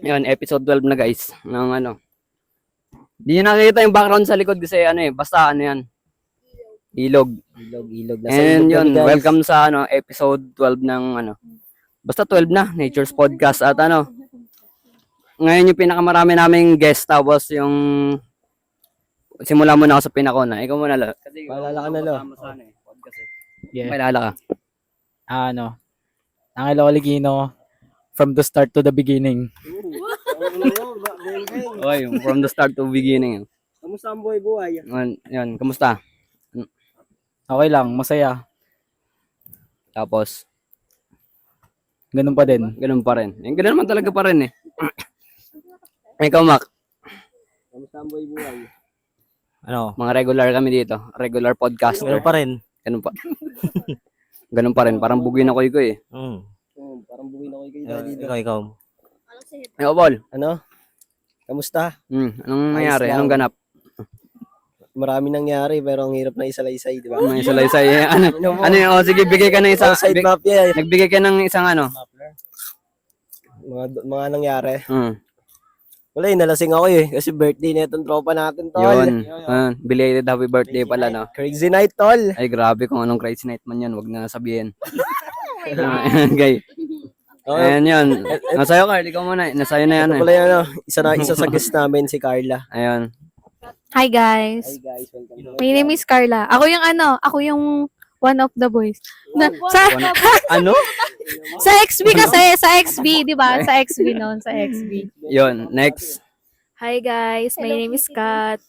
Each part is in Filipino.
Yun, episode 12 na guys. Ng ano. Di nyo nakikita yung background sa likod kasi ano eh, basta ano yan. Ilog. Ilog. Nasa And ilog yun, kami, guys. welcome sa ano, episode 12 ng ano. Basta 12 na, Nature's Podcast at ano. Ngayon yung pinakamarami naming guest tapos yung simula muna ako sa pinakuna. Ikaw muna lang. Kasi Paalala ka na, Lo. Sa ano eh, podcast eh. Yeah. Paalala ka. Angelo Oligino, from the start to the beginning. Okay, from the start to beginning. Kamusta ang buhay? Yan, kamusta? Okay lang, masaya. Tapos, Ganun pa din. ganun pa rin. Yung ganun naman talaga pa rin eh. Ikaw, Mac. Kamusta ang buhay? Mga regular kami dito. Regular podcaster. Ganun pa rin. Ganun pa. Ganun pa rin. Parang bugin ako ko eh. Parang buhay na kayo dito. Ikaw. Ikaw, Paul. Ano? Kamusta? Anong nangyari? lang. Anong ganap? Marami nangyari pero ang hirap na isalaysay, di ba? May salaysay. Ano yun? Sige, bigay ka ng isang... Side map yan. Nagbigay ka ng isang ano. Mga nangyari. Mm. Wala nalasing ako eh. Kasi birthday na itong tropa natin, tol. Yun. Belated happy birthday pala, no? Crazy night, tol. Ay, grabe kung anong crazy night man yan. Wag na sabihin. Okay. Ayan yun. Nasayo, Carl. Ikaw muna. Nasayo na yan Ito eh. pala yan, isa sa guest namin, si Carla. Ayun. Hi guys. Hi guys, welcome. My name is Carla. Ako yung one of the boys. Ano? Sa XB kasi, sa XB, 'di ba? Sa XB noon, sa XB. Yun. Next. Hi guys, my name is Kat.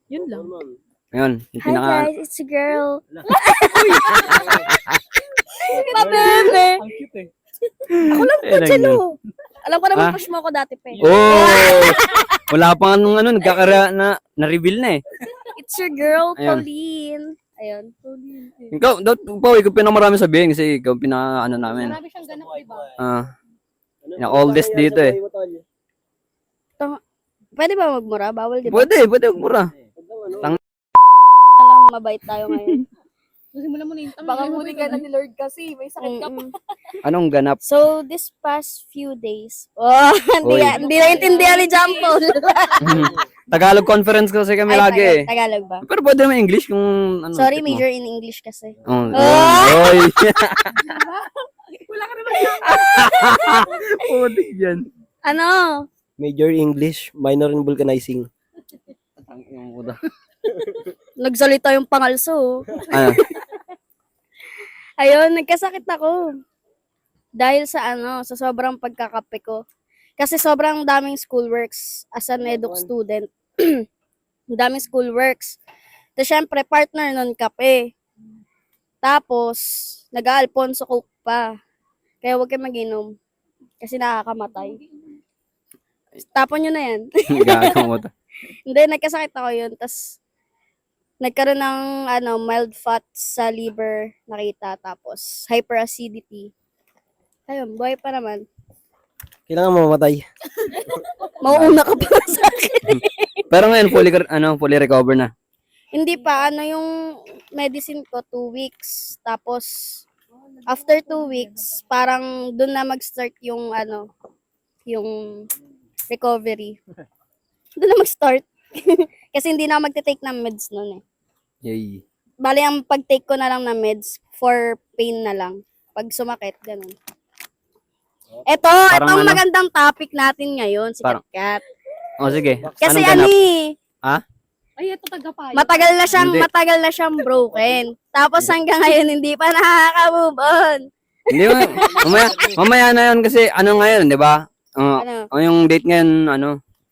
Yun lang. Ayun. Yung pinaka... it's a girl. Mabebe. Ang cute eh. Cello. Alam ko naman Ah? push mo ako dati pa. Oh! Wala pa nga nung ano, nagkakara na-reveal na eh. It's your girl, Ayun. Pauline. Ayun, Pauline. Ikaw, ikaw pinakamarami sabihin kasi ikaw pinaka ano namin. Marami siyang ganap, di ba? Yung oldest dito eh. Pwede ba magmura? Bawal, di ba? Pwede, mura. Alam, mabait tayo ngayon. Simulan mo na yung Baka huli ka na ni Lord kasi, may sakit ka pa. Anong ganap? So, this past few days, hindi Oy. naintindihan ni John Paul. Tagalog conference kasi kami lagi eh. Tagalog ba? Pero pwede naman English kung ano. Sorry, tip mo. major in English kasi. Oh, Oh! Oy. Wala ka naman yan. Putik yan. Ano? Major English, minor in vulcanizing. Nagsalita yung pangalso. Ano? Ayun, nagkasakit ako. Dahil sa sa sobrang pagkakape ko. Kasi sobrang daming schoolworks as an eduk student. Ang daming schoolworks. Tapos syempre, partner nun kape. Tapos, nag-Alfonso Coke pa. Kaya huwag kayo mag-inom. Kasi nakakamatay. Tapon nyo na yan. Gagawin mo to. Hindi, nagkasakit ako yun. Tapos, nagkaroon ng mild fat sa liver, nakita. Tapos, hyperacidity. Ayun, buhay pa naman. Kailangan mamatay. Mauuna ka pa sa akin. Pero ngayon fully recover na. Hindi pa, yung medicine ko, 2 weeks. Tapos, after 2 weeks, parang doon na mag-start yung yung recovery. Doon na mag-start. Kasi hindi na ako magte-take ng meds noon eh. Yay. Bali, ang pag-take ko na lang ng meds for pain na lang. Pag sumakit, ganun. Parang Itong ano? magandang topic natin ngayon, si Parang- Kat. Oh, sige. Kasi Anong ganap? Ay, ito tagapayo. matagal Hindi. na siyang broken. Tapos hanggang ngayon, hindi pa nakaka-move on. Hindi mo. Mamaya na yun kasi ano ngayon, di ba? Ano? Yung date ngayon,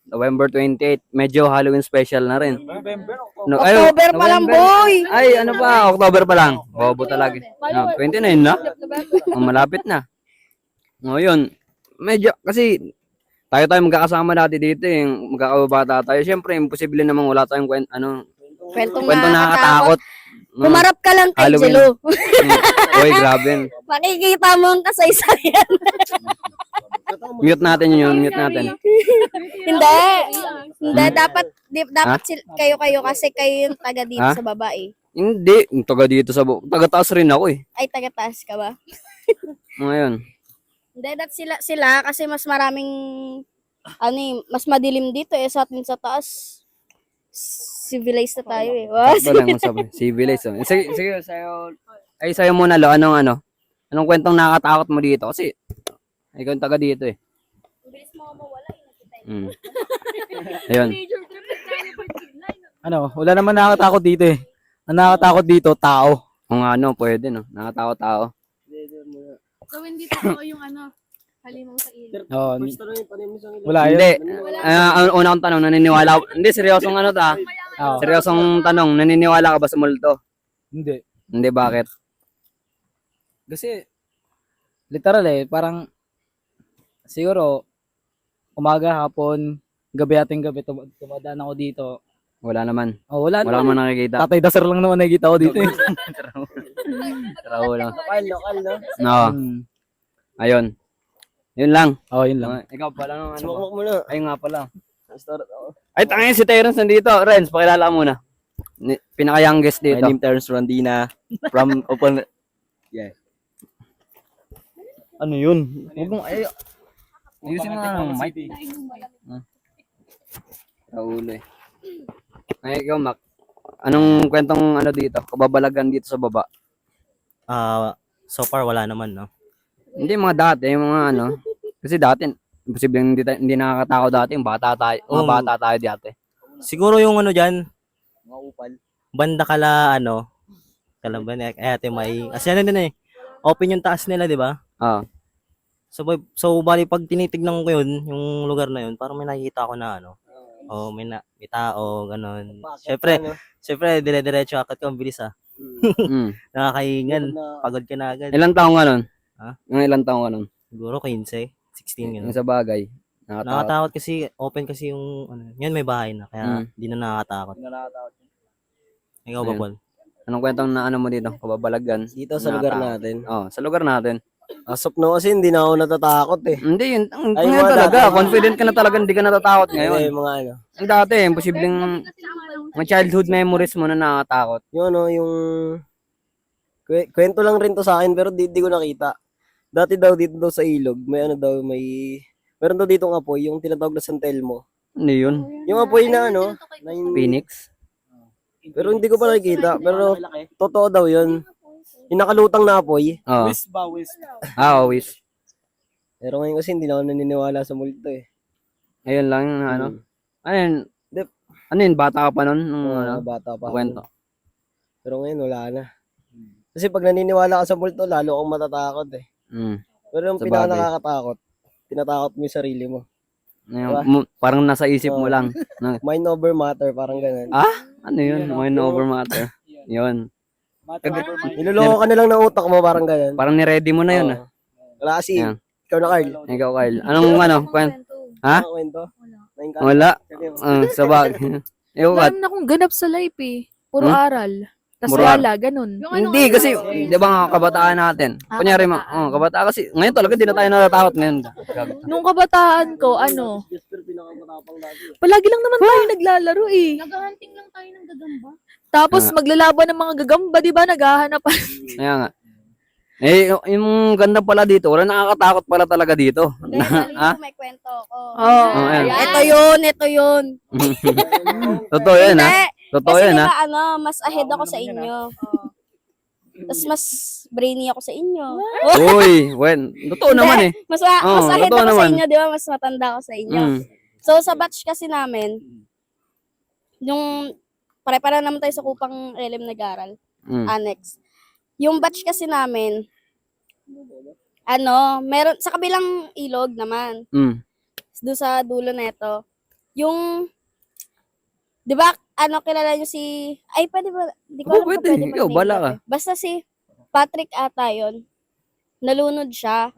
November 28. Medyo Halloween special na rin. November. October pa lang, boy! Ay, ano pa? October pa lang. Bobo talaga. 29 na? Malapit na. Ngayon, medyo, kasi tayo magkakasama dati dito eh. Magkakababata tayo. Siyempre, imposible namang wala tayong Kwentong kwento nakakatakot. No? Humarap ka lang kay Halloween. Jello. Uy, grabe. Makikita mo ang kasaysayan. Mute natin yun, mute natin. Hindi. Hindi, dapat kayo kasi kayo yung taga dito Ha? sa babae. Hindi, taga dito taga taas rin ako eh. Ay, taga taas ka ba? Ngayon. Hindi, that sila kasi mas maraming, mas madilim dito sa atin sa taas. Civilized na tayo eh. Wow. Sakto lang kung sabi. Civilized. Sige, sa'yo muna, Lo. Anong kwentong nakakatakot mo dito? Kasi, ikaw yung taga dito eh. Bilis mo mawala Mm. Ayun. Wala naman nakakatakot dito eh. Ang nakakatakot dito, tao. Kung pwede, no? Nakatakot tao. So, hindi totoo yung halimaw sa ilog. Oh, First time yung panin mo sa wala yun. Hindi. Ang una kong tanong, naniniwala hindi, seryosong Oh, Seryosong tanong, naniniwala ka ba sa multo? hindi. Hindi, bakit? Kasi, literal parang, siguro, umaga, hapon, gabi ating gabi, tumadaan ako dito. Wala naman. Oh, wala Wala naman. naman nakikita. Tatay Dasar lang naman nakikita ko dito eh. Raul lang. Lokal, no? No. Hmm. Ayun. Yun lang. Oh, yun lang. Ikaw pala nung Sumukmuk mo na. Ay nga pala. Start ako. Ay, tangin si Terence nandito. Renz, pakilala ka muna. Pinaka-youngest My dito. name Terence Rondina from Open. Yeah. Ano yun? Huwag mong, ayusin mo na ng mic. Raul eh. Ay, ikaw, Mac. Anong kwentong dito? Kababalagan dito sa baba? So far wala naman, no? Hindi, mga dati, yung mga Kasi dati, imposible hindi nakakatakot dati. Yung bata tayo, mga bata tayo dati. Siguro yung diyan, Mga upal. banda kala ba ate may kasi din open yung taas nila, di ba? Ah. So bali pag tinitignan ko yun, yung lugar na yun, parang may nakikita ako na may tao, ganun. Syempre, dire-diretso akit ko, ang bilis Mm. Nakakahingan, pagod ka na agad. Ilang taong ka nun? Ha? Yung ilang taong ka nun? Siguro 15, 16 Yung yun. sa bagay. Nakatakot. Nakatakot kasi open kasi yung yun may bahay na kaya hindi na nakakatakot. Ikaw ba, Ayun. Paul? Anong kwentong na mo dito? Kababalagan? Dito sa lugar natin. Sa lugar natin. As of now kasi hindi na ako natatakot eh. Hindi, yun. Ay, Ngayon mga talaga. dati. Confident ka na talaga. Hindi ka natatakot Hindi, ngayon. mga Ang dati, imposibleng mga childhood memories mo na nakakatakot. yung yung kwento lang rin to sa akin pero di ko nakita. Dati daw dito daw sa ilog, may meron daw dito ng apoy, yung tinatawag na San Telmo. Ano yun? Yung apoy na Phoenix? pero hindi ko pa nakikita, pero totoo daw yun. Yung nakalutang na apoy. Oo. Wisp. Always. Pero ngayon kasi hindi na ako naniniwala sa multo eh. Ayun lang, Ano yun? Ano yun? Bata ka pa nun? Nung, Bata pa ako. kwento. Pero ngayon wala na. Kasi pag naniniwala ka sa multo, lalo kang matatakot eh. Mm. Pero yung Sa pinaka bagay. nakakatakot, tinatakot mo yung sarili mo. Parang nasa isip mo Oo. lang. Mind over matter, parang ganun. Ano yun? Mind over matter. Yun. Niloloko ka na lang ng utak mo, parang ganun. Parang ni-ready mo na yun. Oo. Wala kasi. Ayan. Ikaw na, Carl. Ikaw, Kyle. Anong kwento? Ha? Ano kwento? Wala. Sa bagay. Ikaw, Wala Kat. naman akong ganap sa life eh. Puro Hmm? aral. Tapos Puro wala, ganun. Hindi, kasi, di ba nga, kabataan natin. Kunyari, kabataan kasi, ngayon talaga, di na tayo natatakot ngayon. Nung kabataan ko, palagi lang naman tayo naglalaro eh. Naghahunting lang tayo ng gagamba. Tapos maglalaban ng mga gagamba, di ba? Naghahanap. Kaya nga. Yung ganda pala dito, wala nakakatakot pala talaga dito. Hindi, mali may kwento ako. ayan. Ito yun. Totoo yan, ha? Hindi. Totoo Kasi yan, ha? diba, mas ahead ako sa inyo. Tapos mas brainy ako sa inyo. Uy, totoo naman eh. Mas Oo, ahead totoo ako sa naman. inyo, di ba? Mas matanda ako sa inyo. Mm. So, sa batch kasi namin, yung pare-para naman tayo sa Kupang LM nag-aral, Mm. annex. Yung batch kasi namin, meron, sa kabilang ilog naman, Mm. doon sa dulo na ito, yung, di ba, kilala nyo pwede ba, di ko alam kung Pwede. pwede Ikaw, mag-name bala drop ka. eh. Basta si Patrick ata yun, nalunod siya,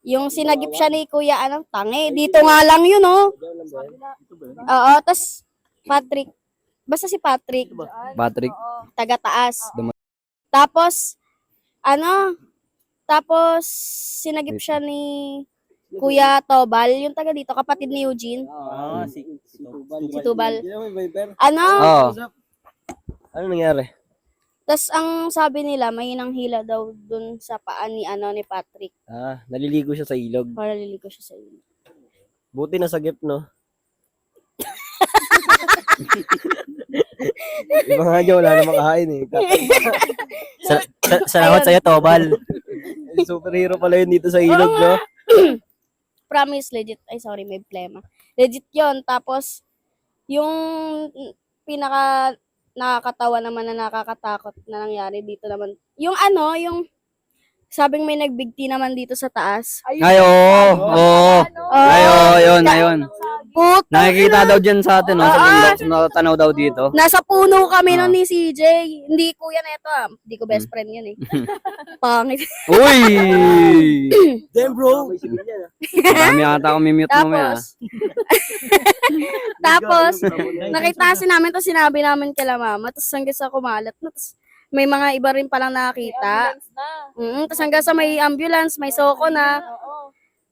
yung sinagip siya ni Kuya, tangi, dito nga lang yun, oh. Oo, tas Patrick, basta si Patrick, Patrick. taga-taas. Duma- Tapos, sinagip siya ni Kuya Tobal, yung taga dito, kapatid ni Eugene. Si Tubal. Si Tubal. Hindi naman Viper. Oo. Ano nangyari? Tas ang sabi nila, may hila daw dun sa paa ni, ni Patrick. Naliligo siya sa ilog. Para liligo siya sa ilog. Buti nasagip, no? Iba nga dyan, wala na makahain eh. Salamat sa'yo, Tobal. Superhero pala yun dito sa ilog, no? Promise, legit. Ay, sorry, may plema. Legit yon. Tapos, yung pinaka nakakatawa naman na nakakatakot na nangyari dito naman. Yung yung sabing may nagbigti naman dito sa taas. Ay, oo. Oo. Ay, oo, yun, ayun. Put, Nakikita daw dyan sa atin, no? Sa natanaw daw dito. nasa puno kami Ah. nun ni CJ. Hindi kuya na ito Hindi ko best friend yun eh. Pangit. Uy! Damn, bro! Marami ata akong mimute mamaya. Tapos, nakita namin to sinabi namin kila mama. Tapos hanggang sa kumalat na. Tapos may mga iba rin palang nakakita. Tapos hanggang sa may ambulance, may soko na.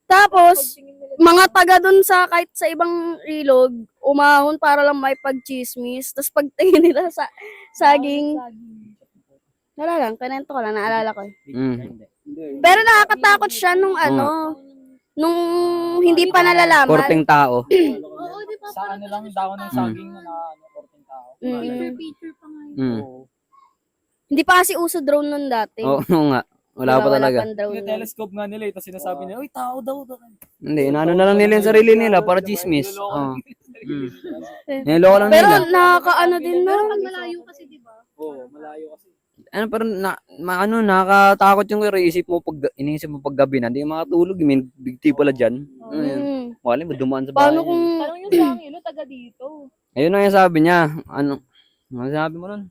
Tapos, mga taga dun sa kahit sa ibang ilog, umahon para lang may pagchismis. Tapos pagtingin nila sa saging. Wala lang, kanento ko lang, naalala ko. Pero nakakatakot siya nung nung hindi pa nalalaman. Korteng tao. Oo, di ba? Sa ano lang, dahon ng saging na korteng tao. Picture pa nga yun. Hindi pa kasi uso drone nun dati. Oo nga. Wala pa talaga. pang drone Yung nun. telescope nga nila, tapos sinasabi nila, uy, tao daw. Hindi, inaano na lang nila yung sarili nila para chismis. Niloko lang Pero nila. nakakaano din Pero na. pag malayo kasi, di ba? Oo, malayo kasi. Ano parang nakakatakot yung kaya iniisip mo pag gabi na, hindi makatulog, may bigti pala dyan. Wala mo dumaan sa bahay. Paano kung Parang yung sangilo, taga dito. Ayun na yung sabi niya. Ano sabi mo nun?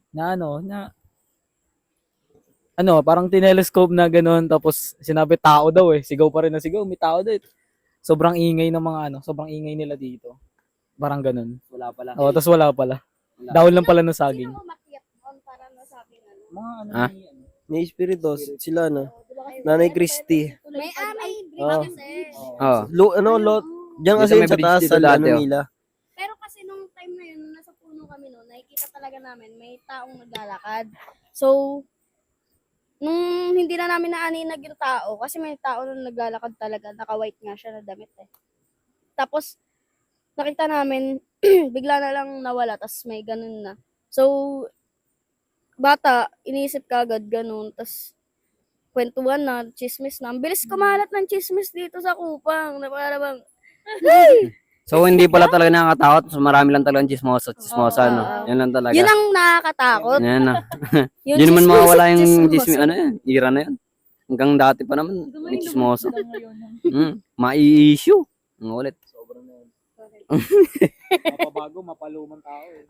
Parang tinelescope na ganun, tapos sinabi tao daw eh. Sigaw pa rin na sigaw, may tao daw eh. Sobrang ingay ng mga sobrang ingay nila dito. Parang ganun. Wala pala. Oo, tapos wala pala. Dahon lang pala ng saging. sino umakyat doon para nasabi na? Mga Ah? Ni Espiritos, sila, no? Nanay Christy. May bridge Oo. kasi. Oo. Diyan Dito kasi may sa bridge taas, dito sa dati, ano oh. nila. Pero kasi nung time na yun, nasa puno kami noon, nakikita talaga namin may taong naglalakad. So, nung hindi na namin naaninag yung tao, kasi may tao nung naglalakad talaga, naka-white nga siya na damit eh. Tapos, nakita namin, bigla na lang nawala, tas may ganun na. So, bata, iniisip ka agad ganun, tas kwentuhan na, chismis na. Ang bilis kumalat ng chismis dito sa Kupang, na para bang, So hindi pala talaga nakakatakot. So marami lang talagang chismosa, no? Yan lang talaga. yun ang nakakatakot. Yan na. Yung Yun naman chismis mawawala at yung chismosa. chismis, ano yan, ira na yan. Hanggang dati pa naman, may chismosa. Mai-issue. Ang ulit. mapabago, mapalumang tao eh.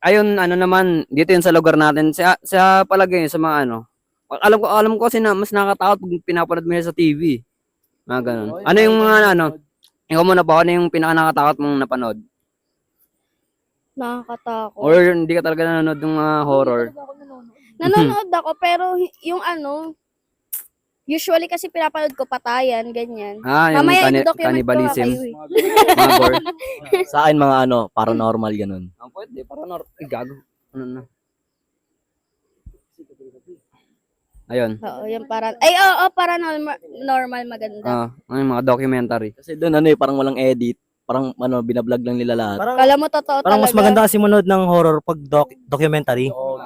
Ayun, ano naman, dito yun sa lugar natin, sa palagay, sa mga alam ko kasi na mas nakakatakot pag pinapanood mo yan sa TV. Mga ganun. Ano yung mga, ikaw muna ba, ano yung pinaka nakakatakot mong napanood? Nakakatakot. Or hindi ka talaga nanonood ng mga horror? Nanonood ako, pero yung usually kasi pinapanood ko patayan, ganyan. Yung Mamaya i-document ko cannibalism. kayo eh. Mga gore. Sa akin mga paranormal ganun. Ang pwede, gago. Ano na? Ayun. Oo, yung paranormal maganda. Yung mga documentary. Kasi doon parang walang edit, parang binablog lang nila lahat. Kala mo totoo Parang mas talaga. maganda kasi manood ng horror pag documentary. Totoo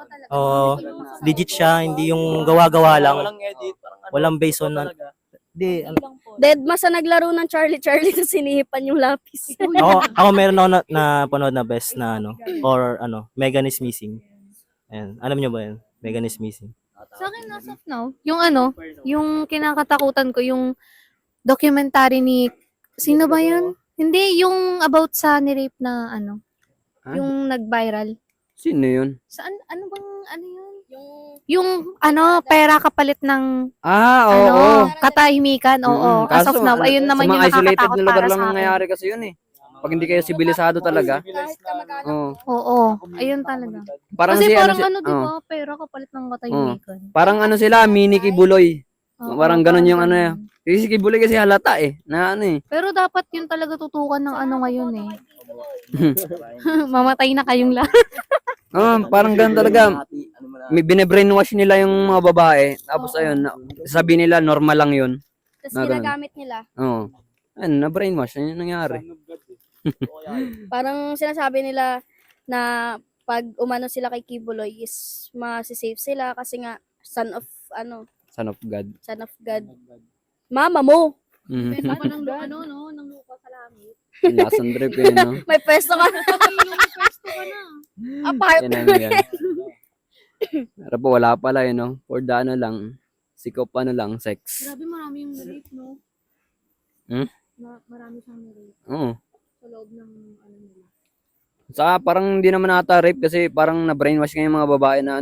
talaga. Oo, legit siya, hindi yung gawa-gawa lang. Walang edit, parang Walang based on Hindi, Deadma sa naglaro ng Charlie na sinihipan yung lapis. ako meron ako na panood na best na or Megan is Missing. Ayan, alam niyo ba yan? Megan is Missing. Sa akin, as of now, yung kinakatakutan ko, yung documentary ni, sino ba yun? Hindi, yung about sa ni-rape na yung nag-viral. Sino yun? Saan, ano yun? Yung pera kapalit ng, Oo. katahimikan, oo. As of now, ayun naman sa yung mga isolated nakakatakot na lugar para lang sa akin. nangyayari kasi yun eh. Pag hindi kayo sibilisado talaga. Kahit kamag-anak Oo. Oo, ayun talaga. Parang Kasi si parang si- di ba, pera kapalit ng katahimikan. Parang sila, mini Kibuloy. Oo, Parang ganun yung ganun. Kasi si Kibuloy kasi halata eh. Na Pero dapat yun talaga tutukan ng ngayon eh. Mamatay na kayong lahat. Parang ganun talaga. May bine-brainwash nila yung mga babae. Tapos ayun, sabi nila normal lang yun. Tapos ganun. ginagamit nila. Oo. Ayun, na-brainwash. Ayun yung nangyari. Parang sinasabi nila na pag umano sila kay Kibuloy is masisave sila kasi nga son of Son of God. son of God. Mama mo! Mhm. Benta pa ng ng lupa sa langit. Lasan drip yun, no? May pwesto ka na. Pwesto ka na. Apart. Yan ang yan. Pero po, wala pala yun, no? For the lang. Sikop lang, sex. Grabe, marami yung rape, no? Marami siyang rape Oo. sa loob ng nila. Sa parang hindi naman ata rape kasi parang na-brainwash nga yung mga babae na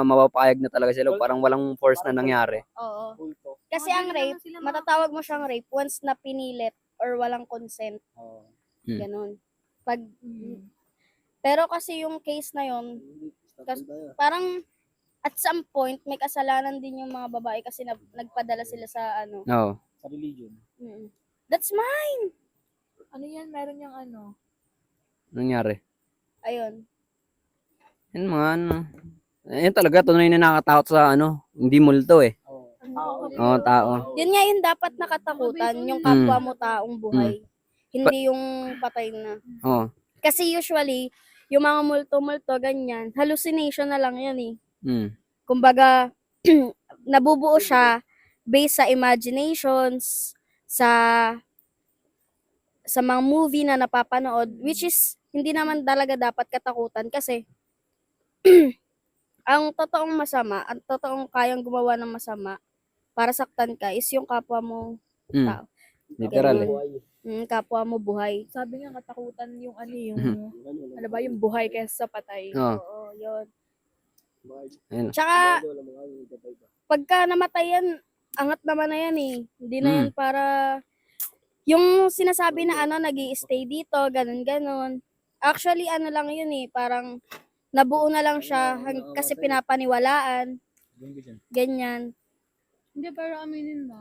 mapapayag na talaga sila. Parang walang force na nangyari. Oo. Kasi ang rape, matatawag mo siyang rape once na pinilit or walang consent. Hmm. Ganon. Pero kasi yung case na yon, parang at some point may kasalanan din yung mga babae kasi nagpadala sila sa Oo. Sa religion. That's mine. Ano yan? Meron yung Nangyari. Ayun. Yun mga Ayun talaga, tunay na nakakatakot sa hindi multo eh. Oo, tao. Yun nga yung dapat nakatakutan, yung kapwa mo taong buhay. Hindi yung patay na. Oo. Kasi usually, yung mga multo-multo, ganyan, hallucination na lang yan eh. Kumbaga, nabubuo siya based sa imaginations, sa mga movie na napapanood, which is hindi naman talaga dapat katakutan kasi ang totoong masama, ang totoong kayang gumawa ng masama para saktan ka is yung kapwa mo tao. Literal eh. Kapwa mo buhay. sabi nga katakutan yung yung buhay kaysa sa patay. Oo. Oo, yun. Ayun. Tsaka, pagka namatay yan, angat naman na yan eh. Hindi na yan para, yung sinasabi na nag-i-stay dito, ganun-ganun. Actually, lang yun eh, parang nabuo na lang siya kasi pinapaniwalaan. Ganyan. Hindi, pero aminin mo,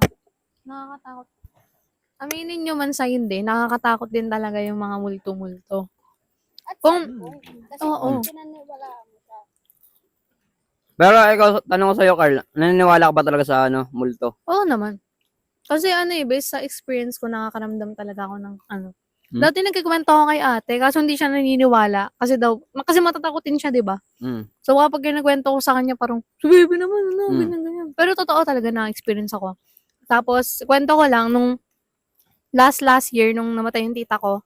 nakakatakot. Aminin nyo man sa hindi, nakakatakot din talaga yung mga multo-multo. At Kung- kasi Oo. pinaniwalaan mo siya. Pero ikaw, tanong ko sa'yo, Carl, naniniwala ka ba talaga sa multo? Oo naman. Kasi based sa experience ko, nakakaramdam talaga ako ng Dati nagkikwento ako kay ate, kaso hindi siya naniniwala. Kasi matatakotin siya, di ba? So kapag kinagkwento ko sa kanya, parang, si baby naman, ganyan. Pero totoo talaga na-experience ako. Tapos, kwento ko lang, nung last year, nung namatay yung tita ko,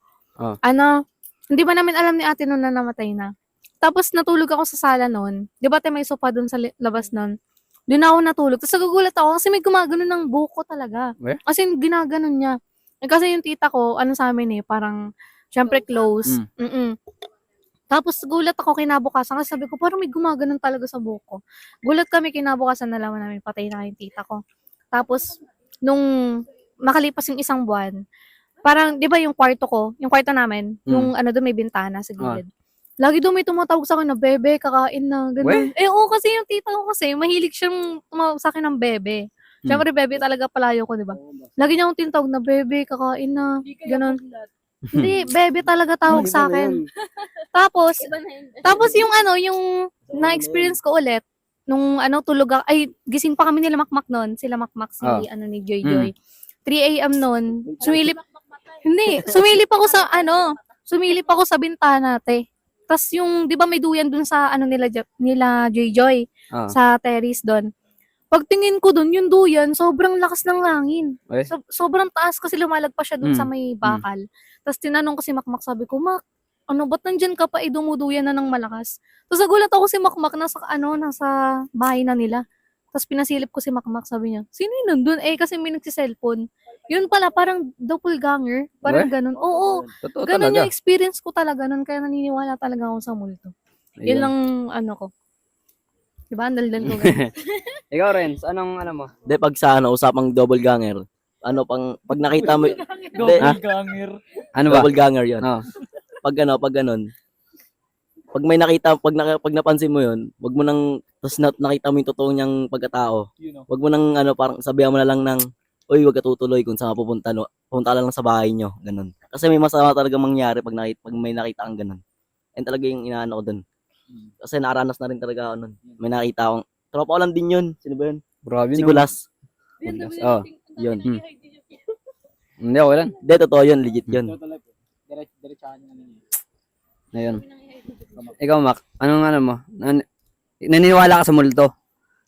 hindi ba namin alam ni ate nung na namatay na. Tapos, natulog ako sa sala nun. Di ba may sofa dun sa labas nun? Doon ako natulog. Tapos, nagugulat ako kasi may gumagano ng buko talaga. Kasi ginaganon niya. Kasi yung tita ko, sa amin parang, syempre close. Tapos, gulat ako kinabukasan. Kasi sabi ko, parang may gumaganon talaga sa buko. Gulat kami kinabukasan, nalaman namin, patay na yung tita ko. Tapos, nung makalipas yung isang buwan, parang, di ba yung kwarto namin, yung doon may bintana sa gilid. Lagi doon may tumatawag sa akin na, bebe, kakain na, ganun. Kasi yung tita ko kasi, mahilig siyang tumawag sa akin ng bebe. Siyempre, bebe talaga palayo ko, di ba? Lagi niya akong tinatawag na, bebe, kakain na, ganun. Hindi, bebe talaga tawag sa akin. Tapos yung yung na-experience ko ulit, nung tulog ako, gising pa kami nila Makmak noon, sila Makmak, ni Joy Joy. 3 a.m. noon, sumilip ako sa bintana, te. Tapos yung, di ba may duyan dun sa nila Joy Joy, sa terrace doon. Pagtingin ko dun, yung duyan, sobrang lakas ng langin. Sobrang taas kasi lumalagpas siya dun sa may bakal. Tapos tinanong ko si Makmak, sabi ko, Mak, ba't nandyan ka pa, dumuduyan na ng malakas? Tapos nagulat ako si Makmak, nasa bahay na nila. Tapos pinasilip ko si Makmak, sabi niya, sino yun nandun? Kasi may nagsiselfon. Yun pala, parang doppelganger. Parang ganun. Oo, Totoo ganun talaga. yung experience ko talaga nun, kaya naniniwala talaga ako sa multo. Yun lang, ko. Diba, ang daldal ko ganun. Ikaw, Renz, anong mo? Hindi, pag sa usapang double ganger, pag nakita mo, Ganger. Ano ba? double ganger yun. Oo. Pag ganun, pag may nakita, pag napansin mo yun, wag mo nang, tapos nakita mo yung totoo niyang pagkatao, wag mo nang, parang sabihan mo na lang ng, uy, wag ka tutuloy kung saan ka pupunta, no? Pupunta lang sa bahay niyo, ganun. Kasi may masama talaga mangyari pag may nakita kang ganun. Yan talaga yung inaano ko dun. Kasi nakaranas na rin talaga ako nun. May nakita akong, tropa ko lang din yun. Sino ba yun? Grabe Si no. Gulas. Oh. Yun. Hindi, okay lang. Hindi, totoo yun. Legit yun. Ayun. Ikaw, Mac, anong ano mo? Naniniwala ka sa multo?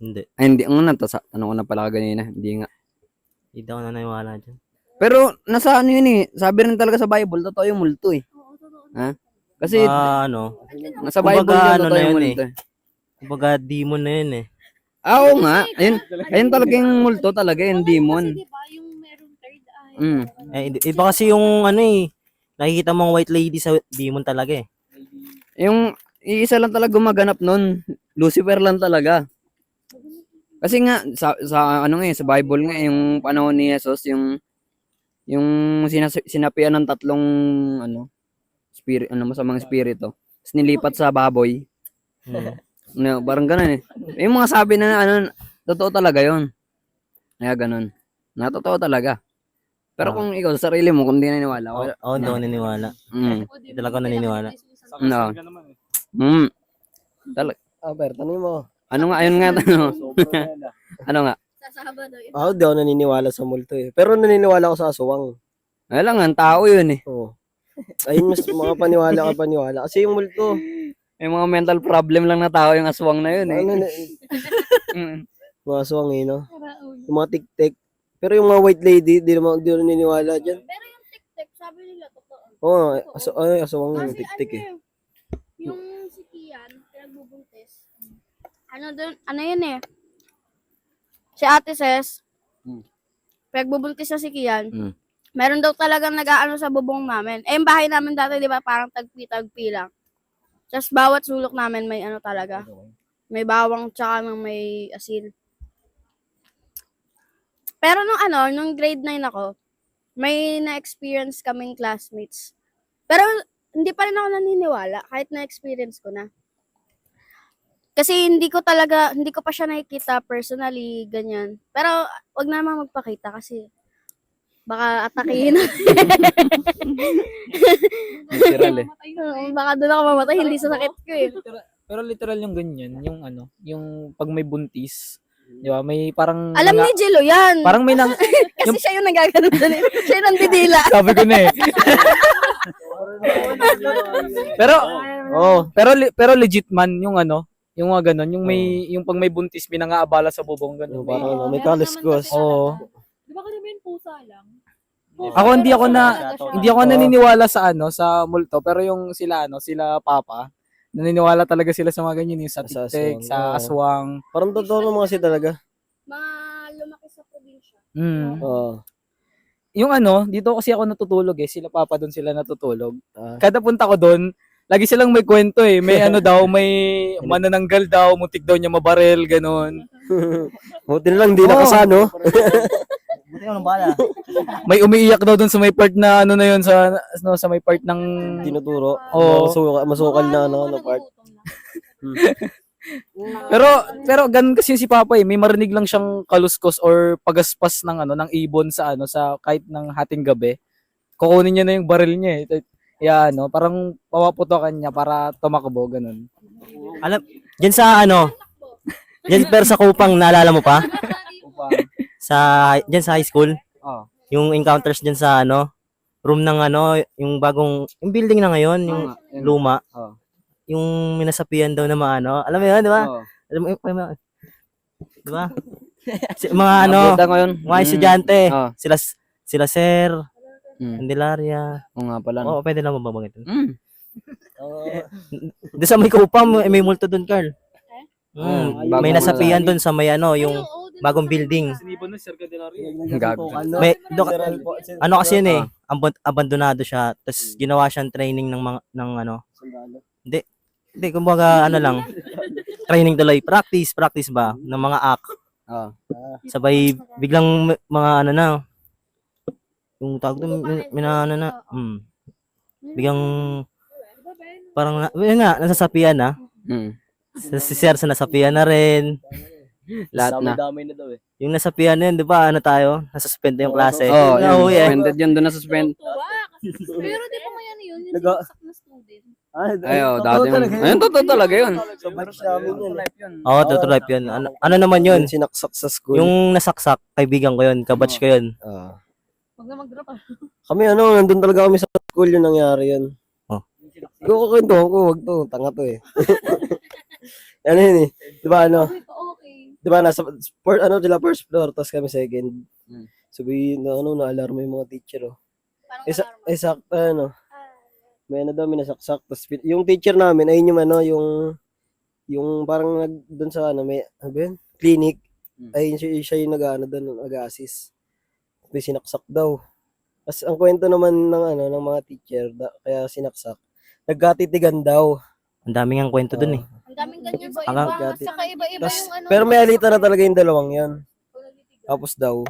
Hindi. Ay, hindi. Ang una, tanong ko na pala kanina. Hindi nga. Hindi ako naniniwala dyan. Pero, nasa ano yun eh. Sabi rin talaga sa Bible, totoo yung multo eh. Ha? Kasi, nasa Bible kumbaga, yun, ano totoo na yung yun multo eh. Kumbaga, demon na yun eh. Oo nga. Ayun talaga yung multo talaga, yung demon. Kasi diba, yung merong third eye. Mm. Iba kasi yung ano eh. Nakikita mong white lady sa demon talaga eh. Yung iisa lang talaga gumaganap nun. Lucifer lang talaga. Kasi nga sa ano nga sa Bible nga yung panahon ni Jesus yung sinapian ng tatlong spirit masamang espiritu. Tapos nilipat sa baboy. No, parang ganun eh. Yung mga sabi na totoo talaga 'yon. Kaya ganun. Totoo talaga. Pero kung ikaw sa sarili mo kung hindi naniniwala, wala. Oo, hindi ako naniniwala. Hindi talaga ako naniniwala. No. Aber, tanong mo. Ano nga ayun nga ano nga? Sa Sabado yun. Ako, di ako naniniwala sa multo eh. Pero naniniwala ako sa aswang. Wala lang, ang tao 'yun eh. Oo. Ayun, mas mga paniwala. Kasi yung multo, May mga mental problem lang na tao yung aswang na 'yun eh. ano na, Mm. mga aswang eh, no? Yung mga tik-tik. Pero yung mga white lady, di naman di ako naniniwala dyan. Pero yung tik-tik, sabi nila totoo. Oo, aswang yung Kasi tik-tik eh. yung si Kian, pinagbubuntis. Ano yun eh. Si Ate Ses, pinagbubuntis na si Kian. Meron daw talagang nag-aano sa bubong namin. Eh, yung bahay namin dati, di ba, parang tagpi-tagpi lang. Tapos bawat sulok namin may ano talaga. May bawang tsaka may asin. Pero nung grade 9 ako, may na-experience kaming classmates. Pero hindi pa rin ako naniniwala kahit na-experience ko na. Kasi hindi ko pa siya nakikita personally, ganyan. Pero wag naman magpakita kasi baka atakihin. Literal eh. Baka doon ako mamatay, hindi sa sakit ko eh. Pero literal yung ganyan, yung pag may buntis, di ba? May parang Alam ni Jello yan. parang may nang Kasi siya yung nagaganon doon eh. Siya yung nandidila. sabi ko na eh. pero pero legit man yung yung mga ganun, yung pag may buntis may nangaabala sa bubong ganun. Parang may kaliskos. Oo. Di ba kasi may pusa lang? Ako hindi ako naniniwala sa sa multo, pero yung sila papa, naniniwala talaga sila sa mga ganyan, yung sa Sa tiktik, aswang, sa oo. aswang. Parang totoo naman kasi talaga. Mga lumaki sa probinsya. Oo. Yung dito kasi ako natutulog sila papa doon sila natutulog. Ah. Kada punta ko doon, lagi silang may kwento eh. May daw, may manananggal daw, muntik daw niya mabarel, ganun. Buti na lang, di nakasano. Buti ako nang bala. May umiiyak daw doon sa may part na na yun sa may part ng Tinuturo. Oo. Masukal na part. pero ganun kasi si Papa eh, may marinig lang siyang kaluskos or pagaspas ng ng ibon sa sa kahit ng hating gabi. Kukunin niya na yung baril niya eh. Parang papaputokan niya para tumakbo ganun. Alam, dyan sa dyan pero sa Kupang, naalala mo pa? Dyan sa high school? Oh. Yung encounters dyan sa room ng yung bagong, yung building na ngayon, yung luma. Oh. Yung minasapian daw na alam mo yun, di ba? Oh. Alam mo yun, di ba? Mga Nabutan ko yun. mga estudyante, Oh. sila Sir, Mm. Candelaria. Oo nga pala. Oo, pwede lang mabanggit. Mm. Doon sa may Kupang, may multo doon, Carl. May bagong nasapian doon sa may yung bagong building. Gago. May kasi yun eh, abandonado siya, tapos ginawa siyang training ng mga Hindi, kumbaga lang. Training tuloy, practice ba ng mga act. Oh. Sabay biglang mga yung tawag doon biglang parang yun nga nasasapian na. Mm. Si Sir sa nasapian na rin. Lahat na. Dami na daw eh. Yung nasapian na yun, di ba, tayo? Nasuspend yung klase. Oh, No, yun. Suspended yun, doon na suspend. Tuwa. Pero di ba ngayon yun? Yung Nag- sinaksak na student. Ayo, dati yun. Ayun, totoo talaga yun. Sa batch namin yun. Oo, true to life yun. Ano naman yun? Yun, sinaksak sa school. Yung nasaksak, kaibigan ko yun, kabatch ko yun. Ah. Huwag na mag-drop ah. Kami nandun talaga kami sa school yung nangyari yun. Oh. Ikaw kukwentuhan ko, wag to. Tanga to eh. Ano yun eh. Di ba Okay. Di ba nasa first floor, tapos kami second. Hmm. Sabi na-alarma yung mga teacher oh. Sakto may may nasaksak. Tapos yung teacher namin, ayun yung parang doon sa may, clinic. Ayun siya yung doon, nag-assist. May sinaksak daw. Tapos ang kwento naman ng mga teacher, kaya sinaksak, nagkatitigan daw. Ang daming ang kwento dun eh. Ang daming ganyan sa Hanggang- iba. Saka iba-iba Tas, yung ano. pero may alita na talaga yung dalawang yan. Tapos daw,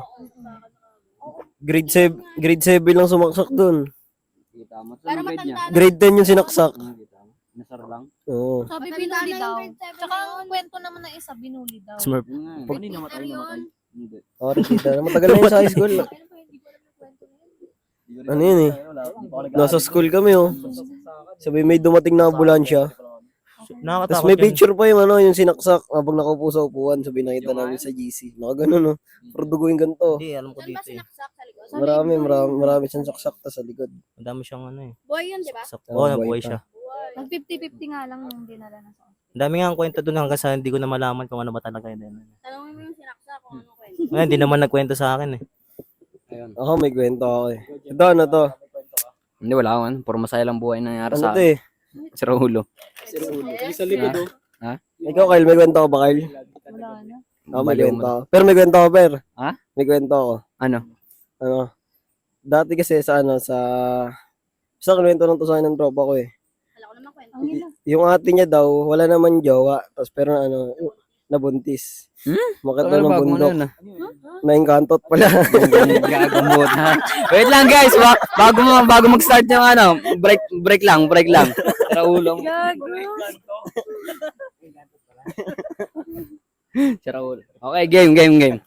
grade 7 lang sumaksak doon. Kita mo. Para matanda na. Grade 10 yung sinaksak. Nasar lang. Oo. Sabi binuli daw. Tsaka ang kwento naman ng isa, binuli daw. Smurf. Pag namatay. Hindi. Sorry, tita. Matagal na yun sa high school. Ano yun eh? Nasa school kami oh. Sabi may dumating na ambulansya. Tapos Nakakatakot may yun. picture pa yung sinaksak habang nakaupo sa upuan. Sabi nakita namin sa GC. Naka ganun oh. Pero dugo yung ganito. Hindi, alam ko Saan ba dito eh. sinaksak sa likod? Marami siyang saksak sa likod. Ang dami siyang ano eh. Boy yun, di ba? Oo, nabuhay siya. Nag 50-50 nga lang yung dinala na sa Ang dami nga ang kwento dun hanggang sa hindi ko na malaman kung ano ba talaga yun. Tanongin mo yung sinaksak kung ano kwento. Ngayon, hindi naman nagkwento sa akin eh. Ako may kwento ako eh. Ito ano to? Hindi, wala ako. Puro masaya lang buhay na nangyari Ano sa to eh? Si Rahulo. Sa likod oh. Ikaw Kyle, may kwento ko ba Kyle? wala na. Ako may Baliw kwento mo. ako. Pero may kwento ako, Per. Ha? May kwento ako. Ano? Dati kasi sa basta kwento ng to sa akin ng tropa ko eh. Wala ko naman kwento. Yung ate niya daw, wala naman jowa. Tapos pero nabuntis. Makita ng bundok. Na-encantot pala. Gagamot ha. Wait lang guys, bago mag-start yung break lang. Rahulo. Si Rahulo. Okay, game.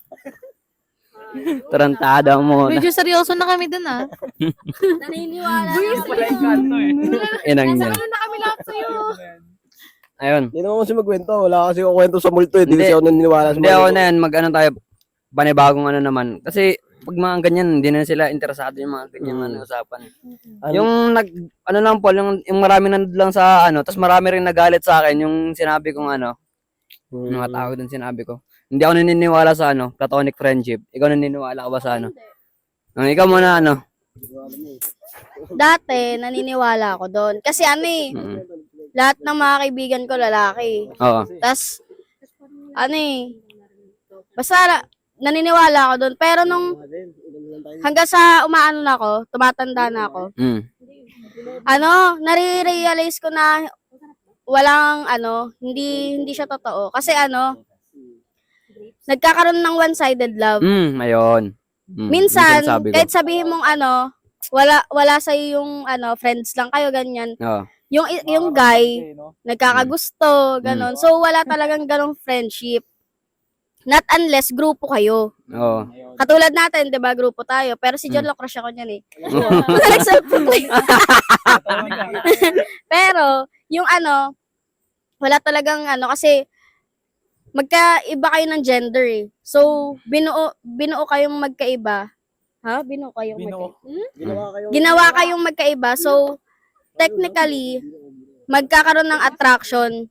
Tarantado mo na. Medyo seryoso na kami dun ah. Naniniwala Inang niya. Ano na kami lahat sa'yo? Ayun. Hindi naman kasi magkwento. Wala kasi ako kwento sa multo eh. Hindi Hindi. kasi ako naniniwala sa Hindi ako na yan, tayo, panibagong naman. Kasi, pag mga ganyan, hindi na sila interesado yung mga ganyan usapan. Yung lang po, yung marami nandun lang sa tapos marami rin nagalit sa akin, yung sinabi kong yung mga tao dun sinabi ko. Hindi ako naniniwala sa platonic friendship. Ikaw naniniwala ka ba sa ikaw muna Dati, naniniwala ako doon. Kasi lahat ng mga kaibigan ko lalaki. Oo. Tapos, basta naniniwala ako doon. Pero nung hanggang sa umaano na ako, tumatanda na ako, nare-realize ko na walang hindi siya totoo. Kasi nagkakaroon ng one-sided love. Ayun. Minsan, sabi ko. kahit sabihin mong wala sa yung friends lang kayo ganyan. Oo. Yung guy nagkakagusto, ganon. So wala talagang ganong friendship. Not unless grupo kayo. Oo. Katulad natin, 'di ba, grupo tayo, pero si John crush ako niyan eh. Pero yung wala talagang kasi magkaiba kayo ng gender eh. So binuo kayong magkaiba. Ha? Binuo kayong magkaiba. Ginawa kayong magkaiba. So technically magkakaroon ng attraction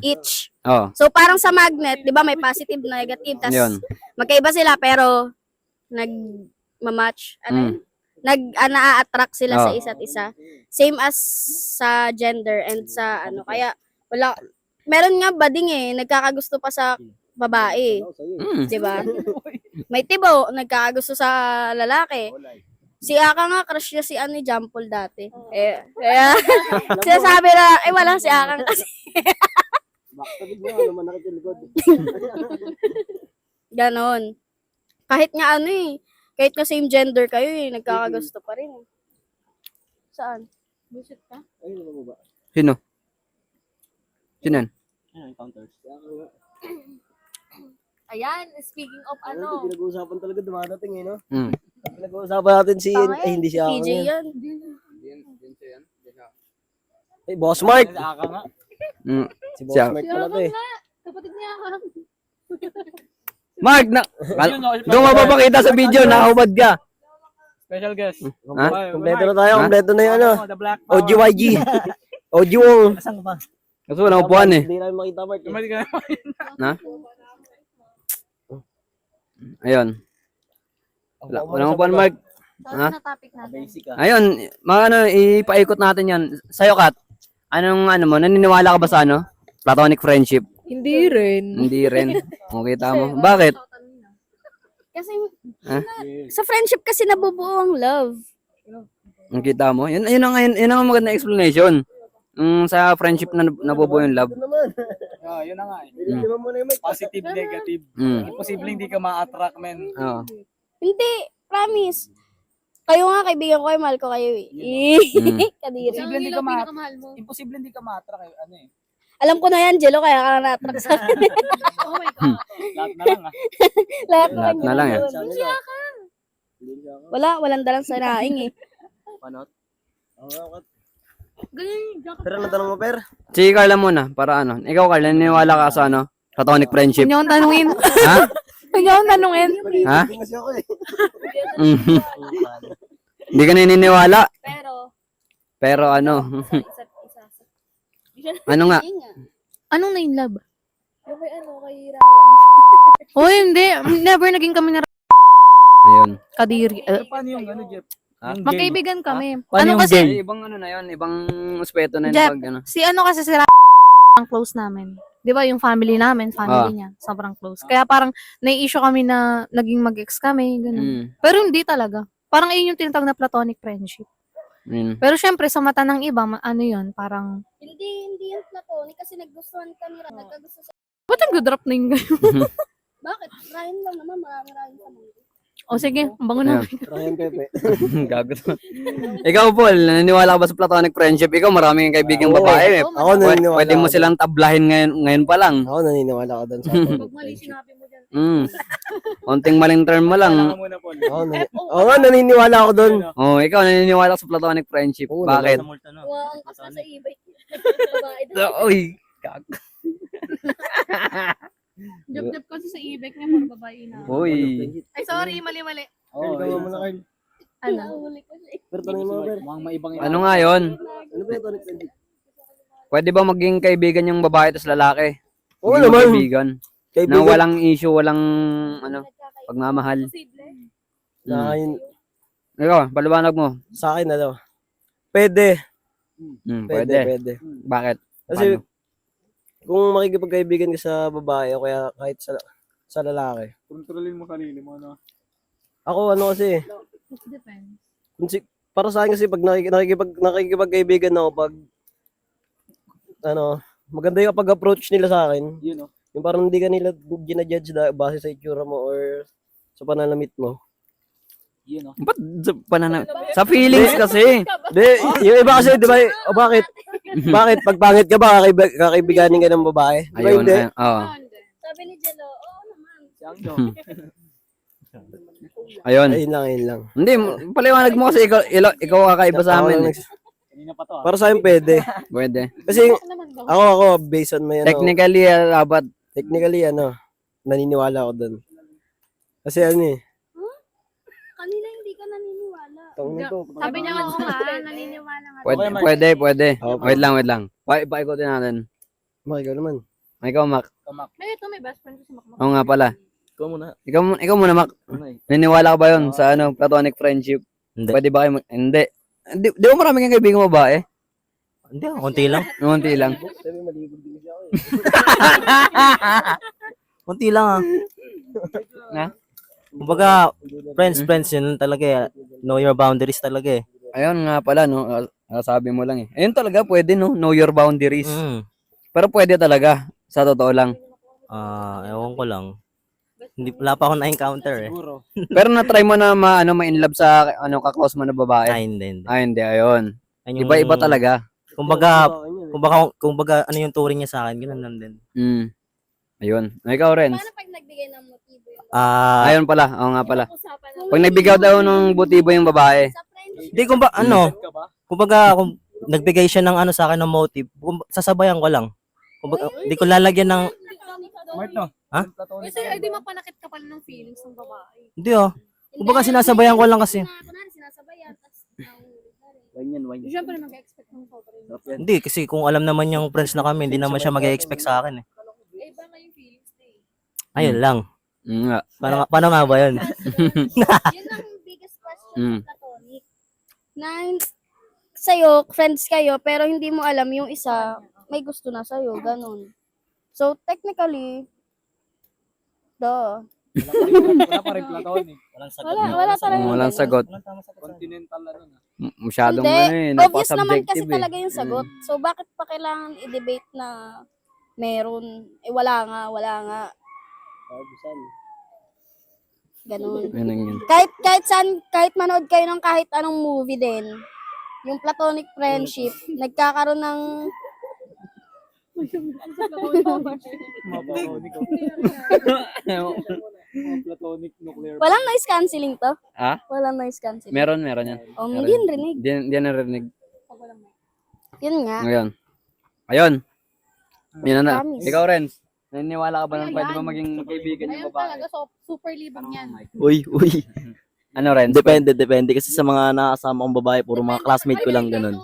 each. Oo. So parang sa magnet, 'di ba, may positive, negative, tas Yun. magkaiba sila pero nag-match. Na-attract sila sa isa't isa. Same as sa gender and sa kaya wala, meron nga bading nagkakagusto pa sa babae, 'di ba? May tibo nagkakagusto sa lalaki. Si Aka nga, crush niya si Jampol dati. Kaya, sinasabi na, wala si Aka kasi. Ganon. Kahit nga kahit nga same gender kayo nagkakagusto pa rin. Saan? Bullshit ka? Sino? Sino yan? Ayan, speaking of Pinag-uusapan talaga dumadating eh, no? Mm. Pinag-uusapan natin si Tama yan. hindi siya ako. PJ yan. Hey, Boss Mark! Aka nga. Mm. Si Boss Siya. Mark pala to eh. Kapatid niya ako. Mark, doon mapapakita sa video, nakahubad ka. Special guest. Ha? Kompleto na tayo, Ha? kompleto na yung ano. The Black Power. OGYG. OG-Wong. Saan ka ba? Kasi walang upuan eh. Hindi namin makita, Mark. eh. Tumali ka na. Ayun. Walang upuan, Mark. Ha? Na topic natin. Basic ah. Ayun, mga ano, ipaikot natin yan. Sa'yo, Kat, anong ano mo, naniniwala ka ba sa ano? Platonic friendship? Hindi rin. Hindi rin. Okay, tama. Bakit? Kasi Ha? sa friendship kasi nabubuo ang love. Ang kita mo? Yun ang magandang explanation. Sa friendship na nabubuo yung love. Yun na nga eh. Hindi mo muna yung mic. Positive, negative. Mm. Posibleng hindi ka ma-attract, men. Oo. Hindi, promise. Kayo nga, kaibigan ko, mahal ko kayo eh. Kadiri. Posible hindi Ilaw ka ma- pinakamahal mo. Imposible hindi ka ma-attract eh. Ano eh. Alam ko na yan, Jello, kaya ka na-attract sa akin. Oh my God. Lahat na lang ah. Lahat Lahat na lang eh. Walang dalang sa naing eh. Panot? Ganyan. Pero natanong mo, Per? Sige, Carla muna, para ano. Ikaw, Carla, naniniwala ka sa ano? Platonic friendship? Huwag niyo akong tanungin. Ha? Huwag niyo akong tanungin. Ha? Hindi kasi ako eh. Mhm. Hindi ka naniniwala. Pero ano? Ano nga? Anong na in love? Yung kay kay Ryan. Oh, hindi. Never naging kami na Ayun. kadiri. Paano yung ano, Jeff? Ha? Yung game. Magkaibigan kami. Paano Ano yung kasi, game? Ibang ano na yun, ibang aspeto na yun Jeff, pag ano. si ano kasi si ang close namin. 'Di ba yung family namin, family niya, sobrang close. Kaya parang nai-issue kami na naging mag-ex kami, ganun. Mm. Pero hindi talaga. Parang ayun yung tinatawag na platonic friendship. Yun. Pero syempre sa mata ng iba, ano yun, parang Hindi yung platonic kasi naggustuhan kami. Nagkagusto sa... ba't ang drop na yung ganun? Bakit? Ryan lang naman, marami sa mundo. O sige, ang bango na. Ryan Pepe. Gago to. Ikaw, Paul, naniniwala ka ba sa platonic friendship? Ikaw, maraming kaibigang Oo. babae. Eh. Ako naniniwala. Pwede mo ako silang tablahin ngayon pa lang. Ako naniniwala ako doon sa Pag mali sinabi mo dyan. Konting maling term mo lang. Kailangan muna, Paul. Oo nga, naniniwala ako doon. Oh, ikaw naniniwala ka sa platonic friendship. Oo, Bakit? Sa multo, no? Huwag ka sa e-bike. Babae daw. Oy, gago. Job kasi sa ibig niya, puro babae na. Uy. Ay, sorry, mali-mali. Oo, Ikaw muna, Carl. Ano? Nahuli ko siya. Pero tanongin mo, Per. Mukhang maibang Ano nga yun? Ano ba yung tonic friendship? Pwede ba maging kaibigan yung babae tas lalaki? Oo Maging naman. Kaibigan. Na Kaibigan. walang issue, walang ano, pagmamahal. Na yun, Ikaw, paliwanag mo. sa akin, ano? Pwede. Pwede. Pwede. Bakit? Kasi, Paano? kung makikipagkaibigan ka sa babae o kaya kahit sa lalaki. Kontrolin mo sarili mo, no? Ako, ano kasi, It depends. para sa akin kasi pag nakikipagkaibigan ako, pag, ano, maganda yung pag-approach nila sa akin. Yun, no? Yung parang hindi ka nila ginajudge base sa itsura mo or sa pananamit mo. Yun, no? Ba't sa feelings kasi. Di, yung iba kasi, di ba, o bakit? Bakit? Pag pangit ka ba, kakaibiganin ka ng babae? Di ba Ayun, hindi? oo. Sabi ni Jello, oo naman. Ayun. Ayun lang. Hindi, paliwanag mo kasi ikaw kakaiba sa Ako amin. lang Eh. Kanina pa to, ah. Para sa akin, pwede. Pwede. Kasi, ako, based on my, ano, Technically, dapat. technically, naniniwala ako dun. Kasi, Kanina hindi ka naniniwala. Sabi niya ako nga, naniniwala nga. Pwede. Okay. Wait lang. Paikotin natin. Ikaw naman. Ikaw, Mac. May ito, may best friend ko si Makmak. Oo nga pala. Ikaw muna. Ikaw muna, Mac. Naniniwala ka ba yun sa ano, platonic friendship? Hindi. Pwede ba kayo Hindi. Di ba marami kang kaibigan babae? Hindi, konti lang. Unti lang. Sabi, malibog din siya ako eh. Konti lang, ah. Na? Kumbaga, friends yun talaga eh. Know your boundaries talaga eh. Ayun nga pala, no. Sabi mo lang eh. Ayun talaga, pwede, no. Know your boundaries. Pero pwede talaga. Sa totoo lang. Ewan ko lang. Wala pa ako na-encounter eh. Pero na-try mo na ma-inlove sa kaklose mo na babae? Hindi. Hindi, ayun. Ayun yung- Iba-iba talaga. Kumbaga, ano yung turing niya sa akin, ganun lang din. Ayun. Ikaw, Renz. Paano pag nagbigay ng motibo yung Ayun pala. Oo nga pala. usapan Pag nagbigay daw ng motibo yung babae. sa friendship? Hindi, kumbaga, nagbigay siya ng ano sa akin ng motive, sasabayan ko lang. Kumbaga, di ko lalagyan ng, Mark, no? Ha? Kasi ay di mapanakit ka pala ng feelings ng babae. hindi oh. Kumbaga sinasabayan ko lang kasi. Kunwari, sinasabayan, tapos nahulog na rin. Wine yan, wine. Siyempre mag-expect ng sobrang. Hindi, kasi kung alam naman yung friends na kami, hindi naman siya mag-expect sa akin eh. Eh, iba nga yung feelings na Ayun lang. Nga. Paano nga ba yun? Yun ang biggest question Mm. sa platonic. Na sa'yo, friends kayo, pero hindi mo alam yung isa, may gusto na sa'yo, ganun. So, technically, Wala pa rin platonic. wala talaga. Walang sagot. Continental na nun. Masyadong Hindi. ano eh, Obvious naman kasi napaka-subjective eh. talaga yung sagot. So, bakit pa kailangan i-debate na meron? Eh, wala nga. Ganun. Ganun yun. Kahit saan, kahit manood kayo ng kahit anong movie din, yung platonic friendship, nagkakaroon ng Platonic nuclear. walang noise cancelling to. Ah? Walang noise cancelling. Meron yan. Oh, hindi yun rinig. Hindi narinig. Yun nga. Ngayon. Ayun. Yun na. Promise. Ikaw, Renz. Naniniwala ka ba na pwede ba maging kaibigan yung Ayun babae? talaga, so, super libang yan. Uy. Ano, Renz? Depende kasi sa mga nakasama kong babae, puro mga classmate ko lang ganun.